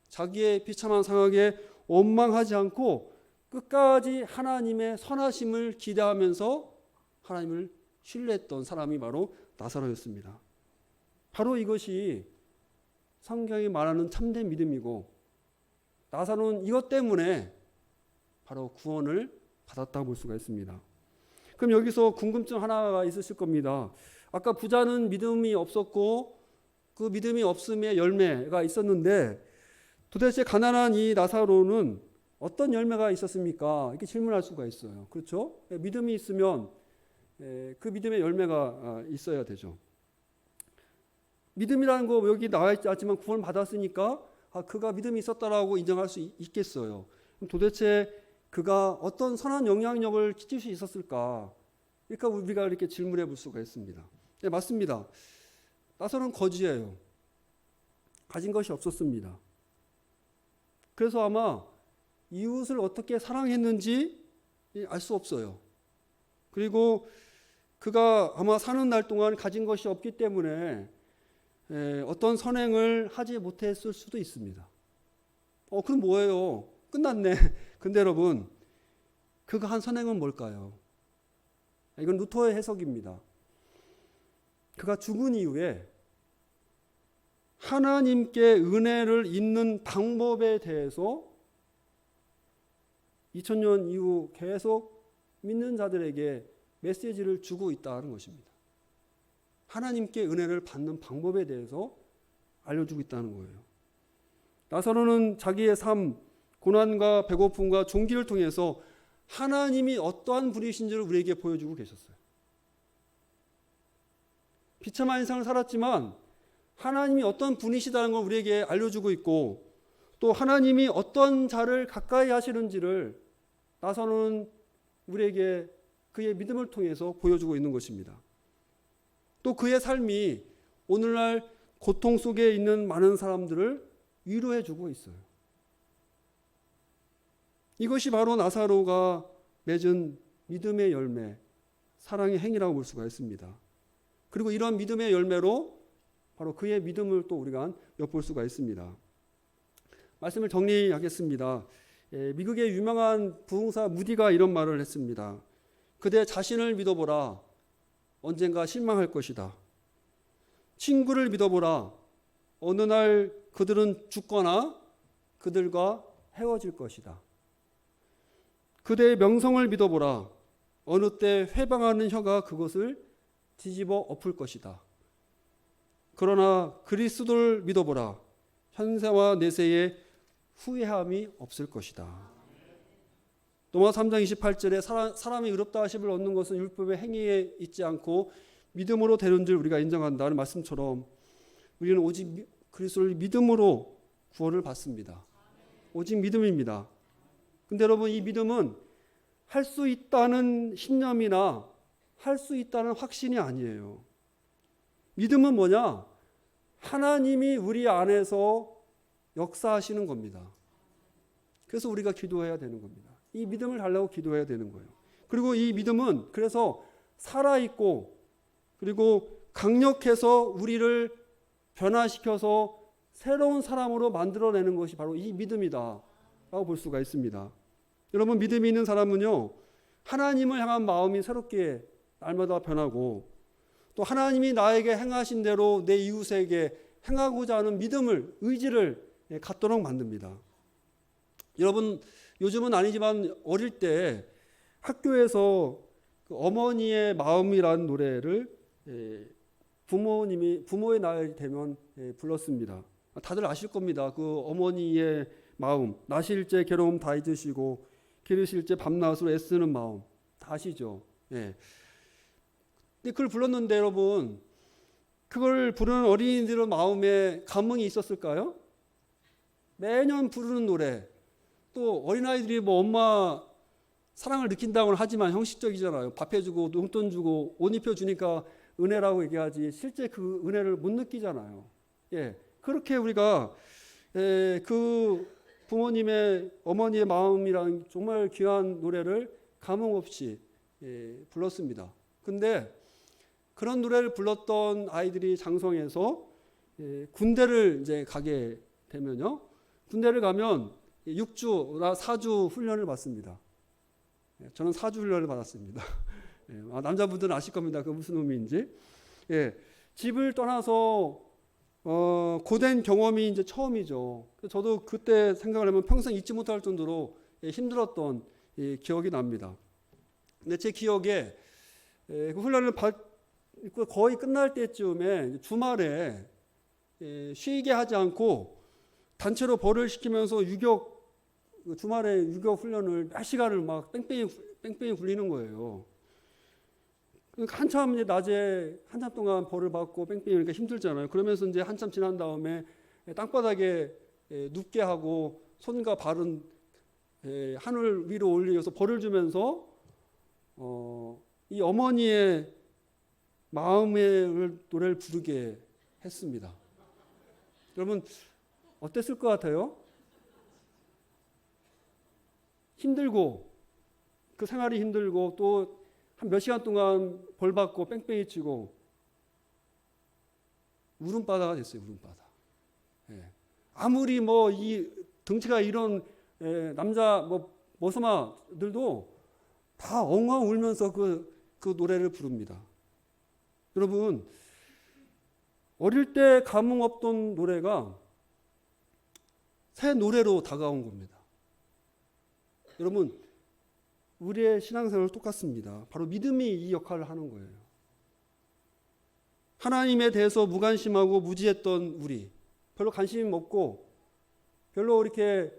자기의 비참한 상황에 원망하지 않고 끝까지 하나님의 선하심을 기대하면서 하나님을 신뢰했던 사람이 바로 나사로였습니다. 바로 이것이 성경이 말하는 참된 믿음이고, 나사로는 이것 때문에 바로 구원을 받았다고 볼 수가 있습니다. 그럼 여기서 궁금증 하나가 있으실 겁니다. 아까 부자는 믿음이 없었고 그 믿음이 없음의 열매가 있었는데, 도대체 가난한 이 나사로는 어떤 열매가 있었습니까? 이렇게 질문할 수가 있어요. 그렇죠? 믿음이 있으면 그 믿음의 열매가 있어야 되죠. 믿음이라는 거 여기 나와 있지 않지만 구원 받았으니까 그가 믿음이 있었다라고 인정할 수 있겠어요. 그럼 도대체 그가 어떤 선한 영향력을 끼칠 수 있었을까? 그러니까 우리가 이렇게 질문해 볼 수가 있습니다. 네, 맞습니다. 나사로는 거지예요. 가진 것이 없었습니다. 그래서 아마 이웃을 어떻게 사랑했는지 알 수 없어요. 그리고 그가 아마 사는 날 동안 가진 것이 없기 때문에 어떤 선행을 하지 못했을 수도 있습니다. 그럼 뭐예요? 끝났네. 근데 여러분, 그가 한 선행은 뭘까요? 이건 루터의 해석입니다. 그가 죽은 이후에 하나님께 은혜를 잊는 방법에 대해서 2000년 이후 계속 믿는 자들에게 메시지를 주고 있다는 것입니다. 하나님께 은혜를 받는 방법에 대해서 알려주고 있다는 거예요. 나사로는 자기의 삶, 고난과 배고픔과 종기를 통해서 하나님이 어떠한 분이신지를 우리에게 보여주고 계셨어요. 비참한 인생을 살았지만 하나님이 어떤 분이시다는 걸 우리에게 알려주고 있고, 또 하나님이 어떤 자를 가까이 하시는지를 나사로는 우리에게 그의 믿음을 통해서 보여주고 있는 것입니다. 또 그의 삶이 오늘날 고통 속에 있는 많은 사람들을 위로해 주고 있어요. 이것이 바로 나사로가 맺은 믿음의 열매, 사랑의 행위라고 볼 수가 있습니다. 그리고 이런 믿음의 열매로 바로 그의 믿음을 또 우리가 엿볼 수가 있습니다. 말씀을 정리하겠습니다. 미국의 유명한 부흥사 무디가 이런 말을 했습니다. 그대 자신을 믿어보라. 언젠가 실망할 것이다. 친구를 믿어보라. 어느 날 그들은 죽거나 그들과 헤어질 것이다. 그대의 명성을 믿어보라. 어느 때 회방하는 혀가 그것을 뒤집어 엎을 것이다. 그러나 그리스도를 믿어보라. 현세와 내세에 후회함이 없을 것이다. 로마 3장 28절에 사람이 의롭다 하심을 얻는 것은 율법의 행위에 있지 않고 믿음으로 되는 줄 우리가 인정한다는 말씀처럼 우리는 오직 그리스도를 믿음으로 구원을 받습니다. 오직 믿음입니다. 근데 여러분, 이 믿음은 할 수 있다는 신념이나 할 수 있다는 확신이 아니에요. 믿음은 뭐냐? 하나님이 우리 안에서 역사하시는 겁니다. 그래서 우리가 기도해야 되는 겁니다. 이 믿음을 달라고 기도해야 되는 거예요. 그리고 이 믿음은 그래서 살아있고 그리고 강력해서 우리를 변화시켜서 새로운 사람으로 만들어내는 것이 바로 이 믿음이다 라고 볼 수가 있습니다. 여러분, 믿음이 있는 사람은요, 하나님을 향한 마음이 새롭게 날마다 변하고, 또 하나님이 나에게 행하신 대로 내 이웃에게 행하고자 하는 믿음을, 의지를 갖도록 만듭니다. 여러분, 요즘은 아니지만 어릴 때 학교에서 그 어머니의 마음이라는 노래를 부모의 날이 되면 불렀습니다. 다들 아실 겁니다. 그 어머니의 마음, 나실제 괴로움 다 잊으시고 기르실제 밤낮으로 애쓰는 마음, 다 아시죠? 예. 근데 그걸 불렀는데 여러분, 그걸 부르는 어린이들의 마음에 감흥이 있었을까요? 매년 부르는 노래. 또 어린아이들이 뭐 엄마 사랑을 느낀다고는 하지만 형식적이잖아요. 밥 해주고 용돈 주고 옷 입혀주니까 은혜라고 얘기하지 실제 그 은혜를 못 느끼잖아요. 예, 그렇게 우리가 그 부모님의 어머니의 마음이란 정말 귀한 노래를 감흥 없이 불렀습니다. 근데 그런 노래를 불렀던 아이들이 장성해서 군대를 이제 가게 되면요, 군대를 가면 6주나 4주 훈련을 받습니다. 저는 4주 훈련을 받았습니다. 남자분들은 아실 겁니다. 그 무슨 의미인지. 집을 떠나서 고된 경험이 이제 처음이죠. 저도 그때 생각을 하면 평생 잊지 못할 정도로 힘들었던 기억이 납니다. 근데 제 기억에 그 훈련을 거의 끝날 때쯤에 주말에 쉬게 하지 않고 단체로 벌을 시키면서 주말에 유격 훈련을 몇 시간을 막 뺑뺑이 굴리는 거예요. 한참 이제 낮에 한참 동안 벌을 받고 뺑뺑이 그러니까 힘들잖아요. 그러면서 이제 한참 지난 다음에 땅바닥에 눕게 하고 손과 발은 하늘 위로 올려서 벌을 주면서 이 어머니의 마음의 노래를 부르게 했습니다. 여러분 어땠을 것 같아요? 힘들고 그 생활이 힘들고 또 한 몇 시간 동안 벌 받고 뺑뺑이 치고 울음바다가 됐어요. 울음바다. 아무리 뭐 이 덩치가 이런 남자 뭐 머스마들도 다 엉엉 울면서 그 노래를 부릅니다. 여러분 어릴 때 감흥 없던 노래가 새 노래로 다가온 겁니다. 여러분 우리의 신앙생활 똑같습니다. 바로 믿음이 이 역할을 하는 거예요. 하나님에 대해서 무관심하고 무지했던 우리, 별로 관심이 없고 별로 이렇게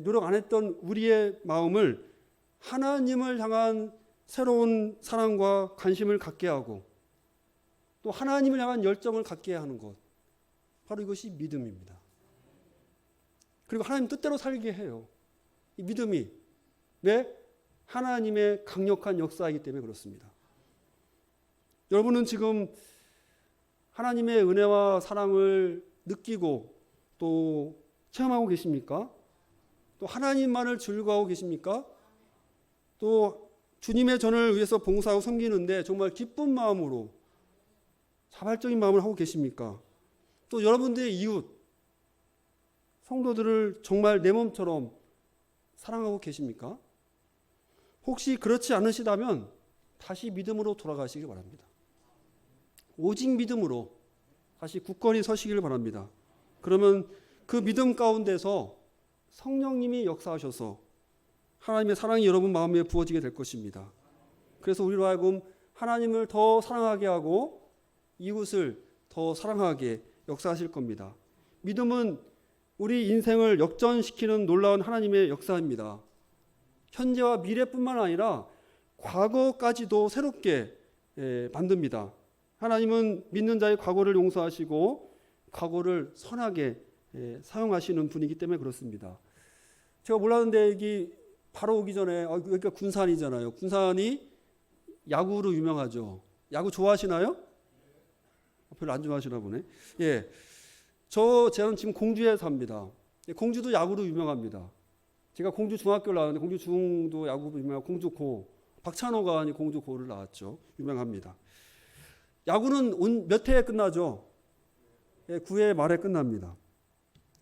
노력 안 했던 우리의 마음을 하나님을 향한 새로운 사랑과 관심을 갖게 하고 또 하나님을 향한 열정을 갖게 하는 것, 바로 이것이 믿음입니다. 그리고 하나님 뜻대로 살게 해요. 이 믿음이 왜? 하나님의 강력한 역사이기 때문에 그렇습니다. 여러분은 지금 하나님의 은혜와 사랑을 느끼고 또 체험하고 계십니까? 또 하나님만을 즐거워하고 계십니까? 또 주님의 전을 위해서 봉사하고 섬기는데 정말 기쁜 마음으로 자발적인 마음을 하고 계십니까? 또 여러분들의 이웃 성도들을 정말 내 몸처럼 사랑하고 계십니까? 혹시 그렇지 않으시다면 다시 믿음으로 돌아가시길 바랍니다. 오직 믿음으로 다시 굳건히 서시길 바랍니다. 그러면 그 믿음 가운데서 성령님이 역사하셔서 하나님의 사랑이 여러분 마음에 부어지게 될 것입니다. 그래서 우리로 하여금 하나님을 더 사랑하게 하고 이웃을 더 사랑하게 역사하실 겁니다. 믿음은 우리 인생을 역전시키는 놀라운 하나님의 역사입니다. 현재와 미래뿐만 아니라 과거까지도 새롭게 만듭니다. 하나님은 믿는 자의 과거를 용서하시고 과거를 선하게 사용하시는 분이기 때문에 그렇습니다. 제가 몰랐는데 여기 바로 오기 전에 여기가 군산이잖아요. 군산이 야구로 유명하죠. 야구 좋아하시나요? 별로 안 좋아하시나 보네. 저는 지금 공주에 삽니다. 공주도 야구로 유명합니다. 제가 공주 중학교를 나왔는데 공주 중도 야구로 유명하고 공주 고, 박찬호가 공주 고를 나왔죠. 유명합니다. 야구는 몇 회에 끝나죠? 9회 말에 끝납니다.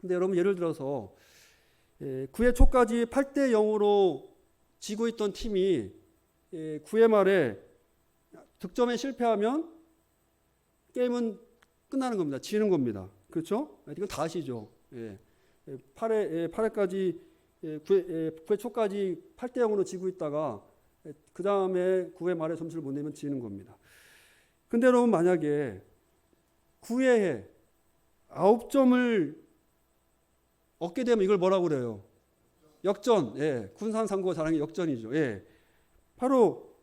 근데 여러분 예를 들어서 9회 초까지 8대 0으로 지고 있던 팀이 9회 말에 득점에 실패하면 게임은 끝나는 겁니다. 지는 겁니다. 그렇죠? 이건 다 아시죠? 8회까지 9회 초까지 8대 0으로 지고 있다가 그 다음에 9회 말에 점수를 못 내면 지는 겁니다. 근데 여러분 만약에 9회에 9점을 얻게 되면 이걸 뭐라고 그래요? 역전. 군산 상고 자랑이 역전이죠. 바로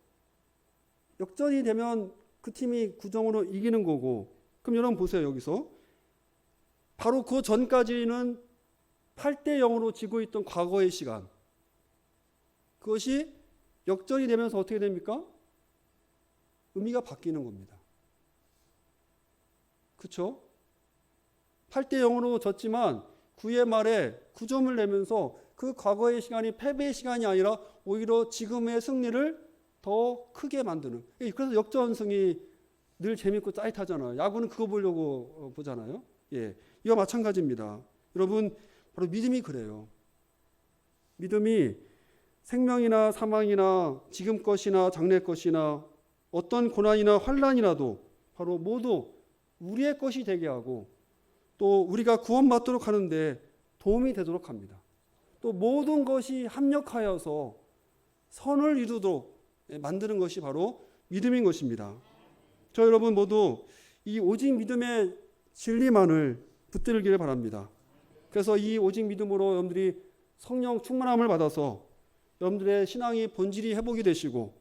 역전이 되면 그 팀이 9점으로 이기는 거고. 그럼 여러분 보세요. 여기서 바로 그 전까지는 8대 0으로 지고 있던 과거의 시간, 그것이 역전이 되면서 어떻게 됩니까? 의미가 바뀌는 겁니다. 그렇죠? 8대 0으로 졌지만 9회 말에 9점을 내면서 그 과거의 시간이 패배의 시간이 아니라 오히려 지금의 승리를 더 크게 만드는. 그래서 역전승이 늘 재밌고 짜릿하잖아요. 야구는 그거 보려고 보잖아요. 예, 이와 마찬가지입니다. 여러분, 바로 믿음이 그래요. 믿음이 생명이나 사망이나 지금 것이나 장래 것이나 어떤 고난이나 환난이라도 바로 모두 우리의 것이 되게 하고 또 우리가 구원받도록 하는데 도움이 되도록 합니다. 또 모든 것이 합력하여서 선을 이루도록 만드는 것이 바로 믿음인 것입니다. 저 여러분 모두 이 오직 믿음의 진리만을 붙들기를 바랍니다. 그래서 이 오직 믿음으로 여러분들이 성령 충만함을 받아서 여러분들의 신앙이 본질이 회복이 되시고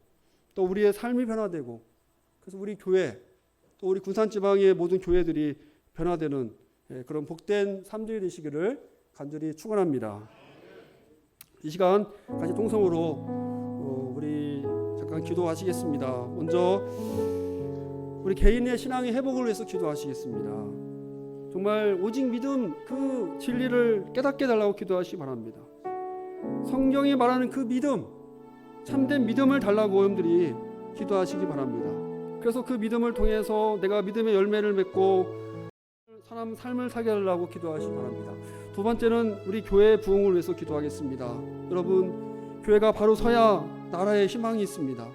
또 우리의 삶이 변화되고 그래서 우리 교회 또 우리 군산지방의 모든 교회들이 변화되는 그런 복된 삶들이 되시기를 간절히 축원합니다. 이 시간 같이 동성으로 우리 잠깐 기도하시겠습니다. 먼저 우리 개인의 신앙의 회복을 위해서 기도하시겠습니다. 정말 오직 믿음 그 진리를 깨닫게 달라고 기도하시기 바랍니다. 성경이 말하는 그 믿음, 참된 믿음을 달라고 여러분들이 기도하시기 바랍니다. 그래서 그 믿음을 통해서 내가 믿음의 열매를 맺고 사람 삶을 살게 하려고 기도하시기 바랍니다. 두 번째는 우리 교회의 부흥을 위해서 기도하겠습니다. 여러분, 교회가 바로 서야 나라의 희망이 있습니다.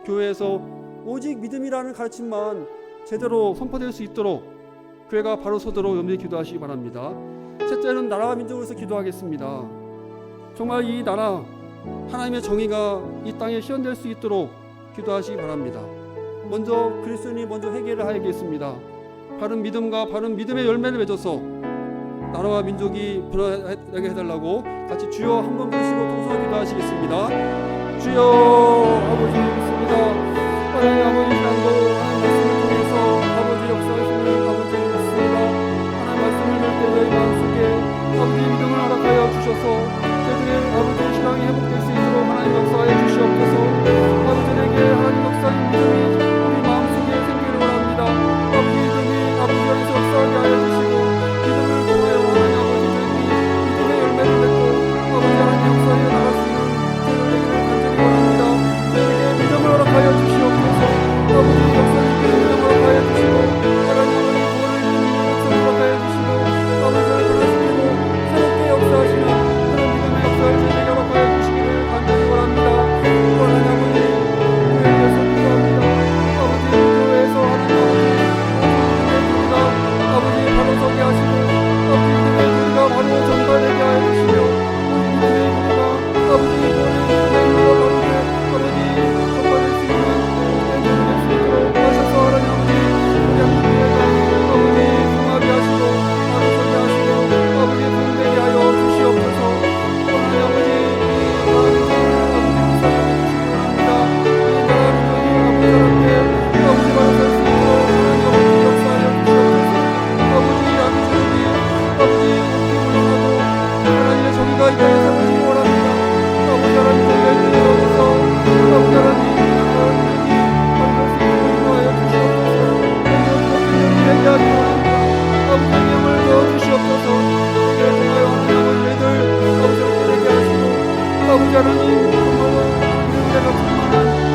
교회에서 오직 믿음이라는 가르침만 제대로 선포될 수 있도록 교회가 바로 서도록 여러분들이 기도하시기 바랍니다. 셋째는 나라와 민족을 위해서 기도하겠습니다. 정말 이 나라 하나님의 정의가 이 땅에 실현될 수 있도록 기도하시기 바랍니다. 먼저 그리스도인이 먼저 회개를 하야겠습니다. 바른 믿음과 바른 믿음의 열매를 맺어서 나라와 민족이 변화되게 해달라고 같이 주여 한번 부르시고 통성을 기도하시겠습니다. 주여 아버지 믿습니다. 하나님 아버지 신앙도 하나님 말씀을 통해서 아버지 역사하시는 아버지 믿습니다. 하나님 말씀을 볼 때 저희 마음속에 아버지 믿음을 허락하여 주셔서 저희들의 아버지 신앙이 회복될 수 있도록 하나님 역사하여 주시옵소서. 아버지에게 하나님 역사하는 믿음이 우리 마음속에 생기를 원합니다. 아버지 믿음이 아버지 안에서 역사하게 하여 주시고 믿음을 통하여 하나님 아버지 저희들이 믿음의 열매를 맺고 아버지 하나님 역사에 나갈 수 있는 저희들 되기를 간절히 원합니다. 저희에게 믿음을 허락하여 주시옵소서. 아버지 역사님께 믿음을 허락하여 주시고 하나님 아버지 구원을 믿는 역사를 허락하여 주시고 아버지를 변화시키고 새롭게 역사하시는 그런 믿음의 역사를 저희에게 허락하여 주시기를 간절히 원합니다. 또 하나님 아버지 교회에 대해서 기도합니다. 아버지 교회에서 하나님 아버지 믿음의 교리가 아버지 바로 서게 하시고 아버지 믿음의 교리가 바로 전달되게 하여 주시며 우리 믿음의 교리가 아버지 교회의 믿음의 교리가 바르게 아버지 전달될 수 있는 될수 있도록 하셔서 하나님 아버지 우리 한국교회가 아버지 통하게 하시고 바로 서게 하시고 아버지 분되게 하여 주시옵소서. 하나님 아버지 이 마음을 아버지 구사하여 주시기 원합니다. 이 나라 민족이 아버지 사람께 아버지 바로 설 수 있도록 하나님 아버지 역사하여 주시옵소서. 아버지 아비주님이 아버지 웃기 물러가고 하나님의 정의가 이 땅에 세워지기 원합니다. 아버지 하나님 저희가 있는 데 오셔서 아버지 하나님 여기 바로 설 수 있도록 인도하여 주시옵소서. 여기 얘기하기 원합니다. 아버지 영을 넣어주시옵소서. 저희를 통하여 하나님 아버지 애들 아버지를 되게 하시고 아버지 하나님 정말로 은혜가 충만한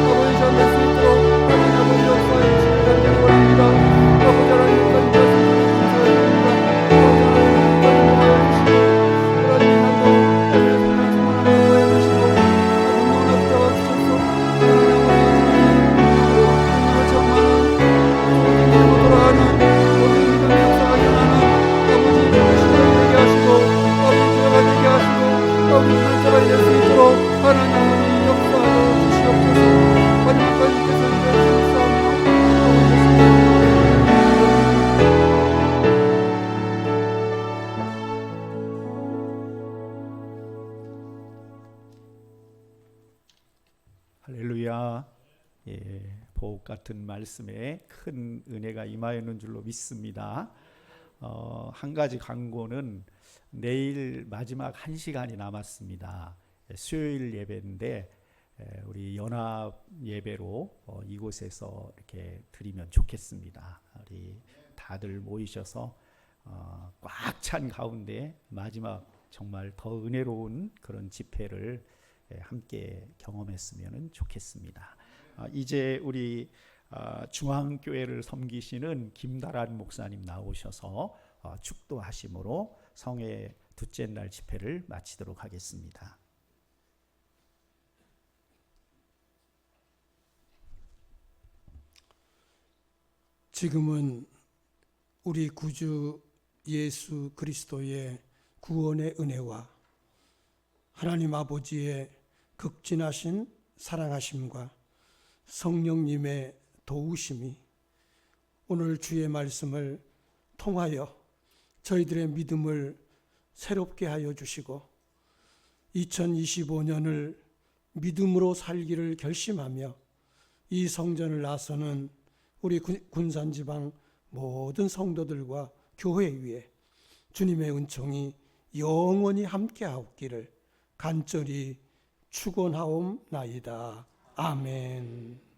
아버지 시간 될수 있도록 하나님 아버지 역사에 주시길 간절히 원합니다. 아버지 하나님 여기까지 말씀을 감사드립니다. 아버지 하나님 여기까지 통하여 주시고 하나님 한도 오늘 정말 충만한 역사에 주시고 분노나 붙잡아 주셔서 하나님 아버지 주님이 정말은 믿음으로 돌아가는 모든 믿음의 역사가 일어나는 아버지 시간이 되게 하시고 아버지 교회가 되게 하시고 아버지 날짜가 될 수 있도록 하나님 아버지 역사하여 주시옵소서. 마지막까지 주께서 인도하시옵소서. 할렐루야. 예, 보복 같은 말씀에 큰 은혜가 임하였는 줄로 믿습니다. 한 가지 광고는 내일 마지막 1시간이 남았습니다. 수요일 예배인데 우리 연합 예배로 이곳에서 이렇게 드리면 좋겠습니다. 우리 다들 모이셔서 꽉 찬 가운데 마지막 정말 더 은혜로운 그런 집회를 함께 경험했으면 좋겠습니다. 이제 우리 중앙교회를 섬기시는 김다란 목사님 나오셔서 축도하심으로 성회 둘째 날 집회를 마치도록 하겠습니다. 지금은 우리 구주 예수 그리스도의 구원의 은혜와 하나님 아버지의 극진하신 사랑하심과 성령님의 도우심이 오늘 주의 말씀을 통하여 저희들의 믿음을 새롭게 하여 주시고 2025년을 믿음으로 살기를 결심하며 이 성전을 나서는 우리 군산지방 모든 성도들과 교회 위에 주님의 은총이 영원히 함께하옵기를 간절히 축원하옵나이다. 아멘.